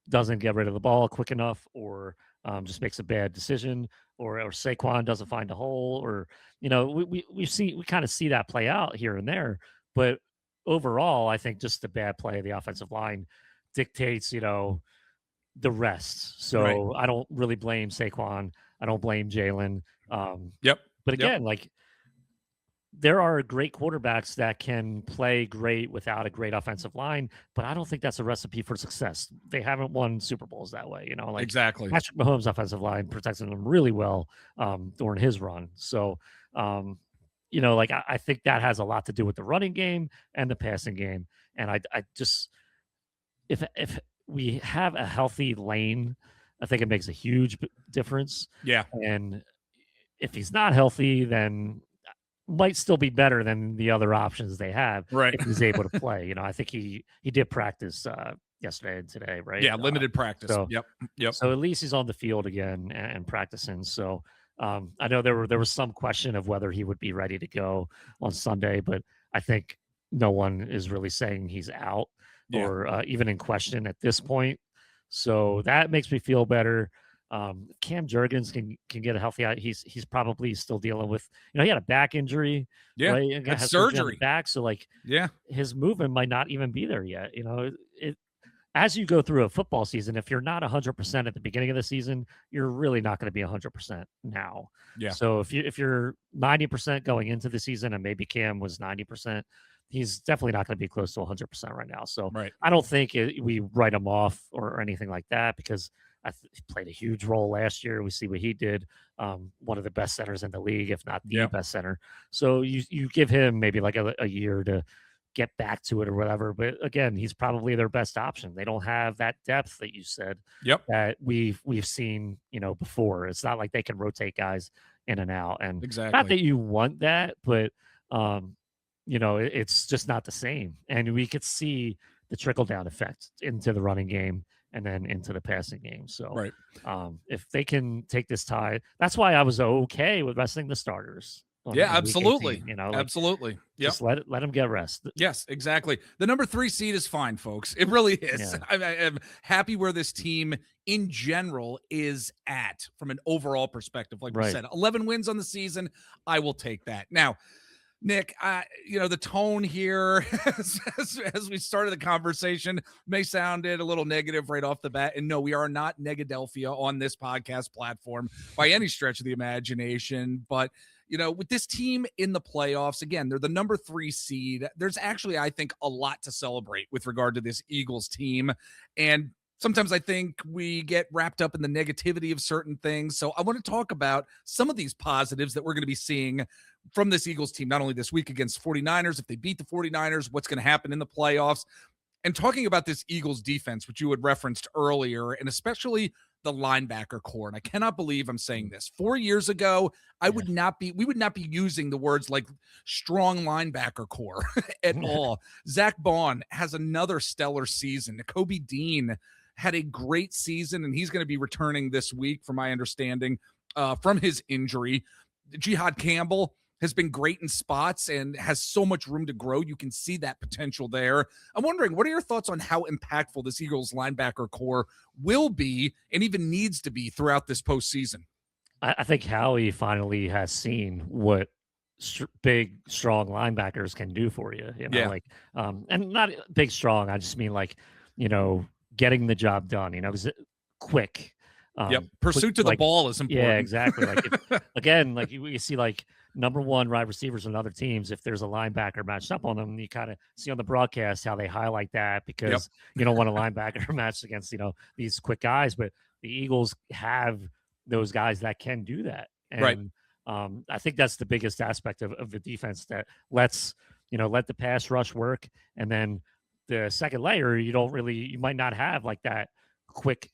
doesn't get rid of the ball quick enough, or just makes a bad decision, or Saquon doesn't find a hole, or, we kind of see that play out here and there. But overall, I think just the bad play of the offensive line dictates, the rest. So I don't really blame Saquon. I don't blame Jalen. But again, there are great quarterbacks that can play great without a great offensive line, but I don't think that's a recipe for success. They haven't won Super Bowls that way, Exactly. Patrick Mahomes' offensive line protected them really well during his run. So, I think that has a lot to do with the running game and the passing game. And I just, if we have a healthy Lane, I think it makes a huge difference. Yeah. And if he's not healthy, then might still be better than the other options they have. Right. If he's able to play. I think he did practice yesterday and today, right? Yeah, limited practice. So, yep. So at least he's on the field again and practicing. So I know there was some question of whether he would be ready to go on Sunday, but I think no one is really saying he's out or even in question at this point. So that makes me feel better. Cam Jurgens can get a healthy out. He's probably still dealing with, he had a back injury. Yeah. Right? Had surgery on the back. So his movement might not even be there yet. As you go through a football season, if you're not 100% at the beginning of the season, you're really not going to be 100% now. Yeah. So if you're 90% going into the season, and maybe Cam was 90%, he's definitely not going to be close to 100% right now. So I don't think we write him off or anything like that, because he played a huge role last year. We see what he did. One of the best centers in the league, if not the best center. So you give him maybe a year to get back to it or whatever. But again, he's probably their best option. They don't have that depth that you said that we've seen, before. It's not like they can rotate guys in and out. And not that you want that, but it's just not the same. And we could see the trickle down effect into the running game and then into the passing game. So if they can take this tie, that's why I was okay with resting the starters. Absolutely. 18, absolutely. Just let them get rest. Yes, exactly. The number 3 seed is fine, folks. It really is. Yeah. I'm happy where this team in general is at from an overall perspective. Like we said, 11 wins on the season. I will take that. Now, Nick, the tone here as we started the conversation may sounded a little negative right off the bat. And no, we are not Negadelphia on this podcast platform by any stretch of the imagination. But, with this team in the playoffs, again, they're the number 3 seed. There's actually, I think, a lot to celebrate with regard to this Eagles team. And sometimes I think we get wrapped up in the negativity of certain things. So I want to talk about some of these positives that we're going to be seeing from this Eagles team, not only this week against 49ers, if they beat the 49ers, what's going to happen in the playoffs, and talking about this Eagles defense, which you had referenced earlier, and especially the linebacker core. And I cannot believe I'm saying this. 4 years ago, we would not be using the words like strong linebacker core at all. Zach Bond has another stellar season. Nakobe Dean had a great season, and he's going to be returning this week, from my understanding, from his injury. Jihad Campbell, has been great in spots and has so much room to grow. You can see that potential there. I'm wondering, what are your thoughts on how impactful this Eagles linebacker core will be and even needs to be throughout this postseason? I think Howie finally has seen what big, strong linebackers can do for you. You know, like, and not big, strong. I just mean like, getting the job done. Quick. Pursuit quick, to the ball is important. Yeah, exactly. Like again, like you see like number one wide receivers on other teams. If there's a linebacker matched up on them, you kind of see on the broadcast how they highlight that because you don't want a linebacker matched against these quick guys. But the Eagles have those guys that can do that, and I think that's the biggest aspect of the defense that lets let the pass rush work, and then the second layer you might not have like that quick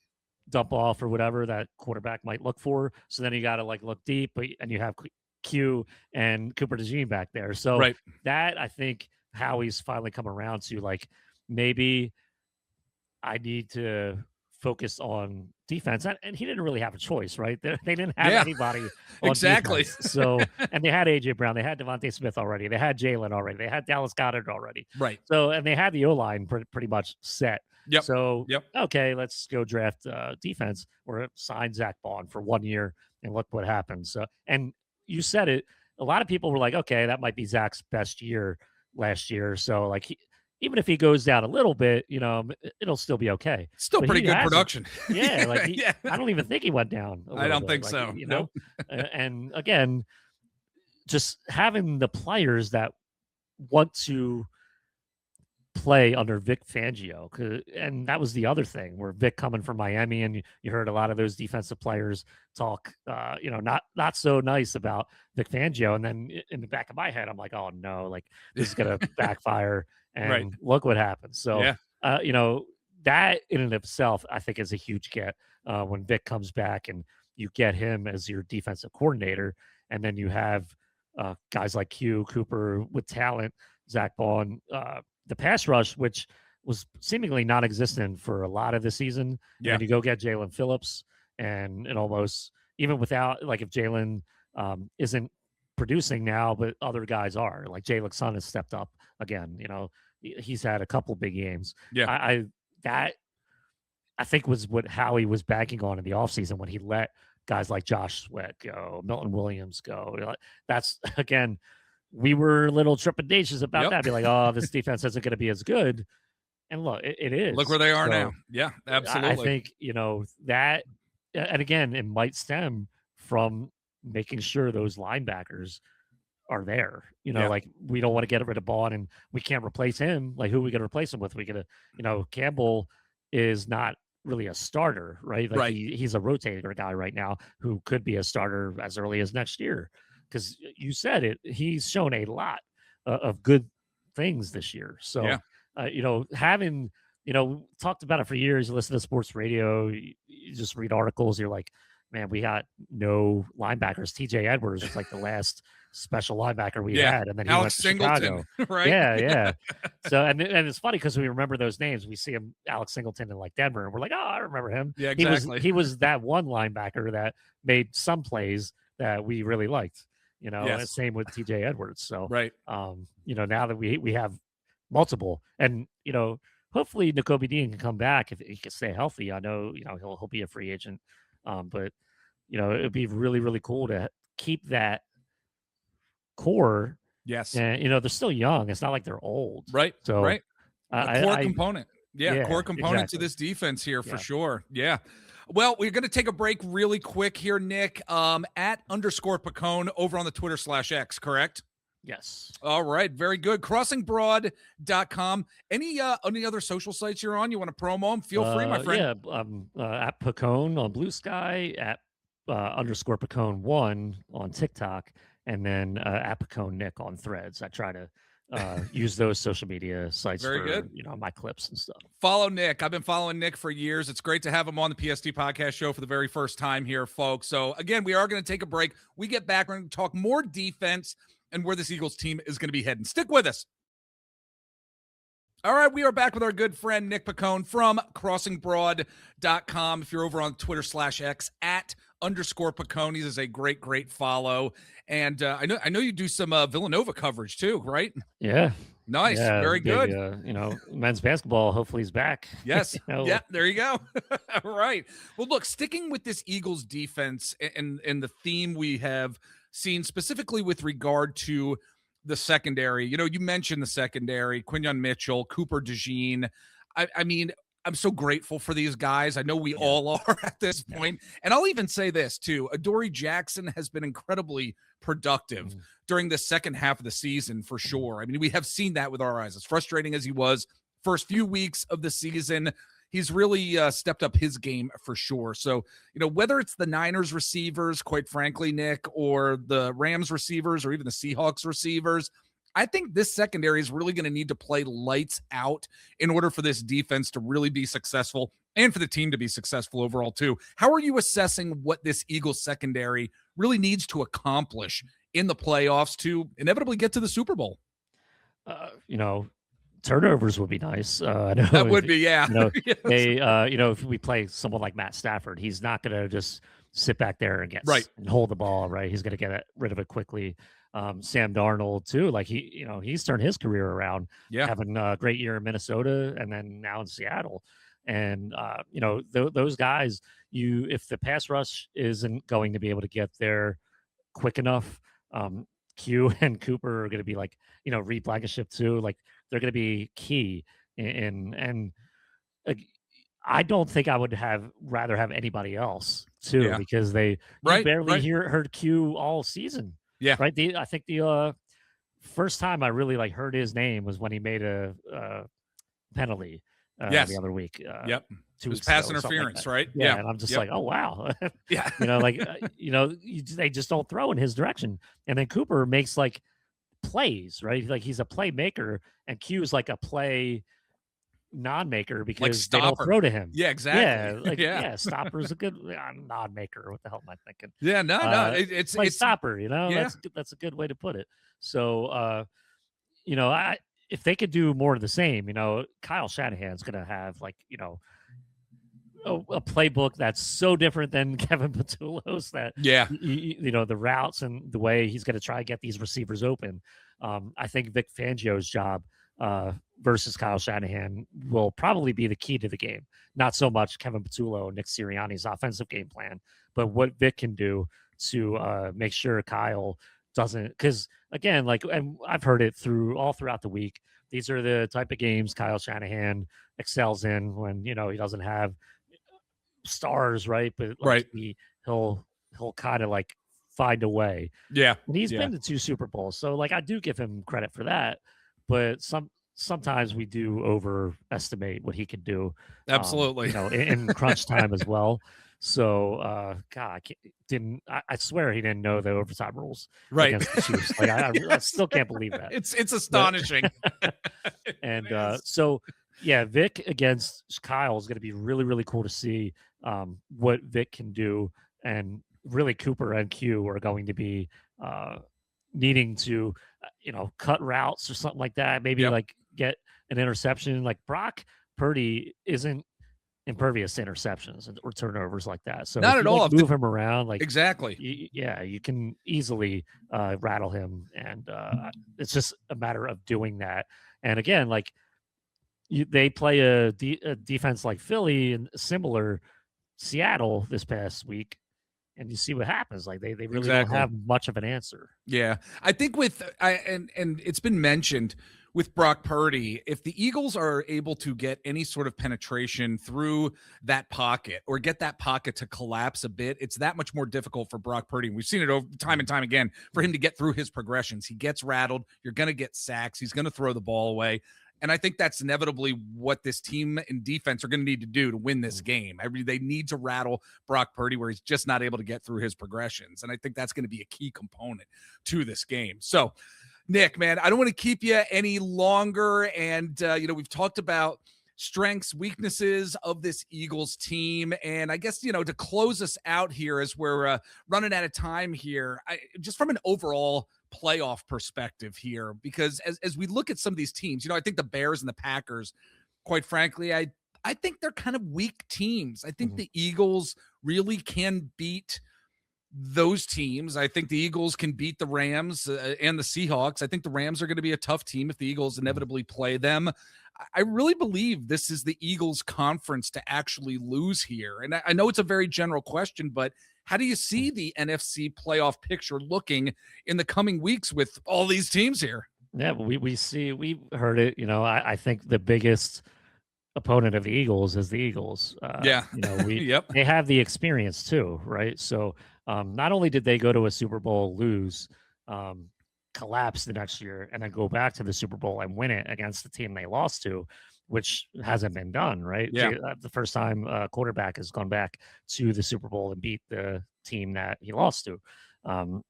dump off or whatever that quarterback might look for. So then you got to like look deep, and you have Q and Cooper DeJean back there. So that I think Howie's finally come around to like, maybe I need to focus on defense. And he didn't really have a choice, right? They didn't have anybody on exactly. defense. So, and they had AJ Brown, they had Devontae Smith already, they had Jalen already, they had Dallas Goedert already. Right. So, and they had the O-line pretty much set. Yep. So, okay, let's go draft defense or sign Zach Bond for 1 year and look what happens. So, and you said it, a lot of people were like, okay, that might be Zach's best year last year. So like even if he goes down a little bit, it'll still be okay. Still pretty good production. Yeah. Like I don't even think he went down. I don't think like, so. Nope. And again, just having the players that want to play under Vic Fangio, and that was the other thing where Vic coming from Miami, and you heard a lot of those defensive players talk, not so nice about Vic Fangio, and then in the back of my head, I'm like, oh no, like this is gonna backfire, and look what happens. So, that in and of itself, I think is a huge get when Vic comes back and you get him as your defensive coordinator, and then you have guys like Q, Cooper with talent, Zach Bond. The pass rush, which was seemingly non-existent for a lot of the season. And you go get Jalen Phillips, and almost even without, like if Jalen isn't producing now, but other guys are, like Jalen Son has stepped up again. He's had a couple big games. That I think was what Howie was banking on in the offseason when he let guys like Josh Sweat go, Milton Williams go. That's again, we were a little trepidatious about that. Be like, oh, this defense isn't going to be as good. And look, it is. Look where they are now. Yeah, absolutely. I think, that, and again, it might stem from making sure those linebackers are there. Like we don't want to get rid of Bond and we can't replace him. Like who are we going to replace him with? We going to, Campbell is not really a starter, right? Like he's a rotator guy right now who could be a starter as early as next year. Because you said it, he's shown a lot of good things this year. So, having, talked about it for years, you listen to sports radio, you just read articles, you're like, man, we got no linebackers. TJ Edwards was like the last special linebacker we had. And then he Alex went to Singleton, Chicago. right? Yeah. So, and it's funny because we remember those names. We see him, Alex Singleton in like Denver, and we're like, oh, I remember him. Yeah, exactly. He was that one linebacker that made some plays that we really liked. And same with TJ Edwards. So, now that we have multiple, and hopefully Nakobe Dean can come back if he can stay healthy. I know he'll be a free agent, but it'd be really, really cool to keep that core. Yes, and they're still young. It's not like they're old, right? So, a core component. Core component to exactly. this defense here for sure. Yeah. Well, we're going to take a break really quick here, Nick, at _Piccone over on the Twitter/X, correct? Yes. All right. Very good. CrossingBroad.com. Any other social sites you're on? You want to promo them? Feel free, my friend. Yeah. At Piccone on Blue Sky, at _Piccone1 on TikTok, and then at Piccone Nick on Threads. I try to use those social media sites Very for good. My clips and stuff. Follow Nick. I've been following Nick for years. It's great to have him on the PSD podcast show for the very first time here, folks. So again, we are going to take a break. We get back, we're going to talk more defense and where this Eagles team is going to be heading. Stick with us. All right, we are back with our good friend Nick Piccone from CrossingBroad.com. If you're over on Twitter/X at _Piccone is a great follow. And I know you do some Villanova coverage too, right? Yeah. Nice. Yeah, Very big, good. men's basketball. Hopefully he's back. Yes. Yeah, there you go. All right. Well, look, sticking with this Eagles defense and the theme we have seen specifically with regard to the secondary. You mentioned the secondary, Quinyon Mitchell, Cooper DeJean. I mean, I'm so grateful for these guys. I know we all are at this point. And I'll even say this too. Adoree Jackson has been incredibly productive during the second half of the season for sure. I mean, we have seen that with our eyes. As frustrating as he was first few weeks of the season, he's really stepped up his game for sure. So, whether it's the Niners receivers, quite frankly, Nick, or the Rams receivers, or even the Seahawks receivers, I think this secondary is really going to need to play lights out in order for this defense to really be successful and for the team to be successful overall too. How are you assessing what this Eagles secondary really needs to accomplish in the playoffs to inevitably get to the Super Bowl? Turnovers would be nice. That would be, yeah. Yes. If we play someone like Matt Stafford, he's not going to just sit back there and and hold the ball, right? He's going to get rid of it quickly. Sam Darnold too, like he's turned his career around, having a great year in Minnesota and then now in Seattle. And those guys, if the pass rush isn't going to be able to get there quick enough, Q and Cooper are going to be like, Reed Blankenship too, like they're going to be key and I don't think I would rather have anybody else too, because they barely heard Q all season. Yeah. Right. I think the first time I really heard his name was when he made a penalty the other week. It was pass interference, right? Yeah. And I'm just like, oh, wow. Yeah. They just don't throw in his direction. And then Cooper makes plays, right? Like he's a playmaker and Q is like a play non-maker because they don't throw to him. Yeah, exactly. Stopper's a good non-maker. What the hell am I thinking? Yeah, no, it's stopper. That's a good way to put it. So, if they could do more of the same, Kyle Shanahan's gonna have a playbook that's so different than Kevin Patullo's that the routes and the way he's gonna try to get these receivers open. I think Vic Fangio's job versus Kyle Shanahan will probably be the key to the game. Not so much Kevin Patullo and Nick Sirianni's offensive game plan, but what Vic can do to make sure Kyle doesn't, because again, and I've heard it throughout the week, these are the type of games Kyle Shanahan excels in when, he doesn't have stars, right? But he'll kind of find a way. Yeah. And he's been to 2 Super Bowls. So I do give him credit for that. But sometimes we do overestimate what he can do. Absolutely. In crunch time as well. So, God, I swear he didn't know the overtime rules against the Chiefs. I still can't believe that. It's astonishing. And Vic against Kyle is going to be really, really cool to see what Vic can do. And really, Cooper and Q are going to be needing to, cut routes or something like that. Maybe get an interception. Like Brock Purdy isn't impervious to interceptions or turnovers like that. So not at all. Move him around, exactly. You can easily rattle him, and it's just a matter of doing that. And again, they play a defense like Philly and similar Seattle this past week. And you see what happens. They really don't have much of an answer. Yeah. I think and it's been mentioned with Brock Purdy, if the Eagles are able to get any sort of penetration through that pocket or get that pocket to collapse a bit, it's that much more difficult for Brock Purdy. We've seen it over time and time again for him to get through his progressions. He gets rattled. You're going to get sacks. He's going to throw the ball away. And I think that's inevitably what this team and defense are going to need to do to win this game. They need to rattle Brock Purdy where he's just not able to get through his progressions. And I think that's going to be a key component to this game. So, Nick, man, I don't want to keep you any longer. And, we've talked about strengths, weaknesses of this Eagles team. And I guess, to close us out here as we're running out of time here, just from an overall playoff perspective here, because as we look at some of these teams, I think the Bears and the Packers, quite frankly, I I think they're kind of weak teams. I think the Eagles really can beat those teams. I think the Eagles can beat the Rams and the Seahawks. I think the Rams are going to be a tough team if the Eagles inevitably play them. I really believe this is the Eagles conference to actually lose here. And I know it's a very general question, but how do you see the NFC playoff picture looking in the coming weeks with all these teams here? Yeah, we heard it. I think the biggest opponent of the Eagles is the Eagles. They have the experience too, right? So not only did they go to a Super Bowl, lose, collapse the next year, and then go back to the Super Bowl and win it against the team they lost to, which hasn't been done, right? Yeah. The first time a quarterback has gone back to the Super Bowl and beat the team that he lost to.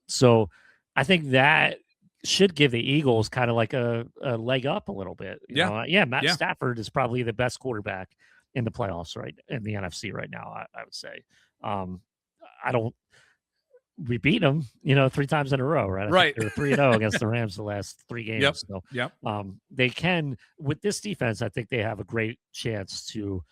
So I think that should give the Eagles kind of like a leg up a little bit. Matt Stafford is probably the best quarterback in the playoffs, right, in the NFC right now, I would say. We beat them, 3 times in a row, right? Right. They were 3-0 against the Rams the last 3 games. They can, with this defense, I think they have a great chance to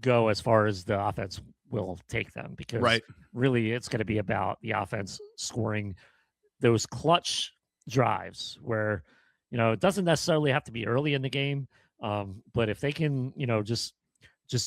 go as far as the offense will take them, because really it's going to be about the offense scoring those clutch drives where, it doesn't necessarily have to be early in the game. But if they can, just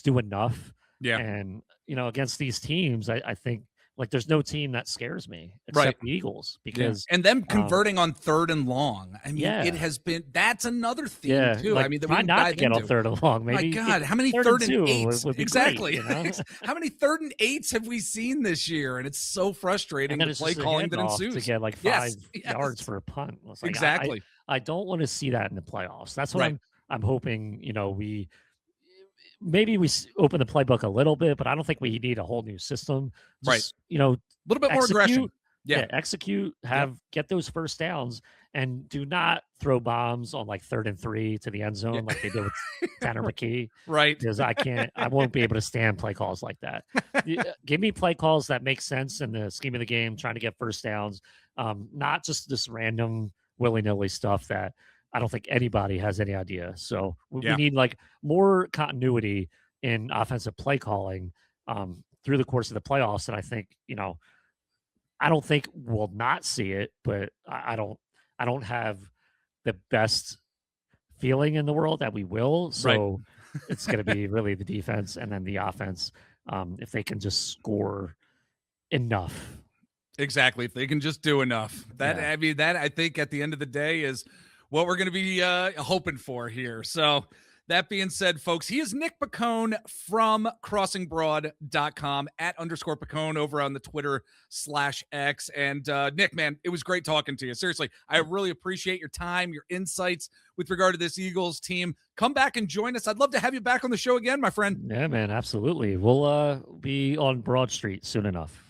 do enough and, against these teams, I think, like, there's no team that scares me except the Eagles, because and them converting on 3rd and long. I mean, it has been, that's another theme too. Like, I mean, try not to get on 3rd and long. Maybe, my God, how many 3rd and 8s? Would be Exactly. Great, How many 3rd and 8s have we seen this year? And it's so frustrating, the play calling that ensues to get like 5 yards for a punt. Like, exactly. I don't want to see that in the playoffs. That's what I'm hoping. Maybe we open the playbook a little bit, but I don't think we need a whole new system. Just, a little bit more aggression. Execute, get those first downs, and do not throw bombs on like 3rd and 3 to the end zone like they did with Tanner McKee. Right. Because I won't be able to stand play calls like that. Give me play calls that make sense in the scheme of the game, trying to get first downs, not just this random willy-nilly stuff that I don't think anybody has any idea. So we need like more continuity in offensive play calling through the course of the playoffs. And I think, I don't think we'll not see it, but I don't have the best feeling in the world that we will. So it's going to be really the defense and then the offense. If they can just score enough. Exactly. If they can just do enough. I mean, that I think at the end of the day is what we're going to be hoping for here. So that being said, folks, he is Nick Piccone from crossingbroad.com @_Piccone over on the Twitter/X. And Nick, man, it was great talking to you. Seriously, I really appreciate your time, your insights with regard to this Eagles team. Come back and join us. I'd love to have you back on the show again, my friend. Yeah, man, absolutely. We'll be on Broad Street soon enough.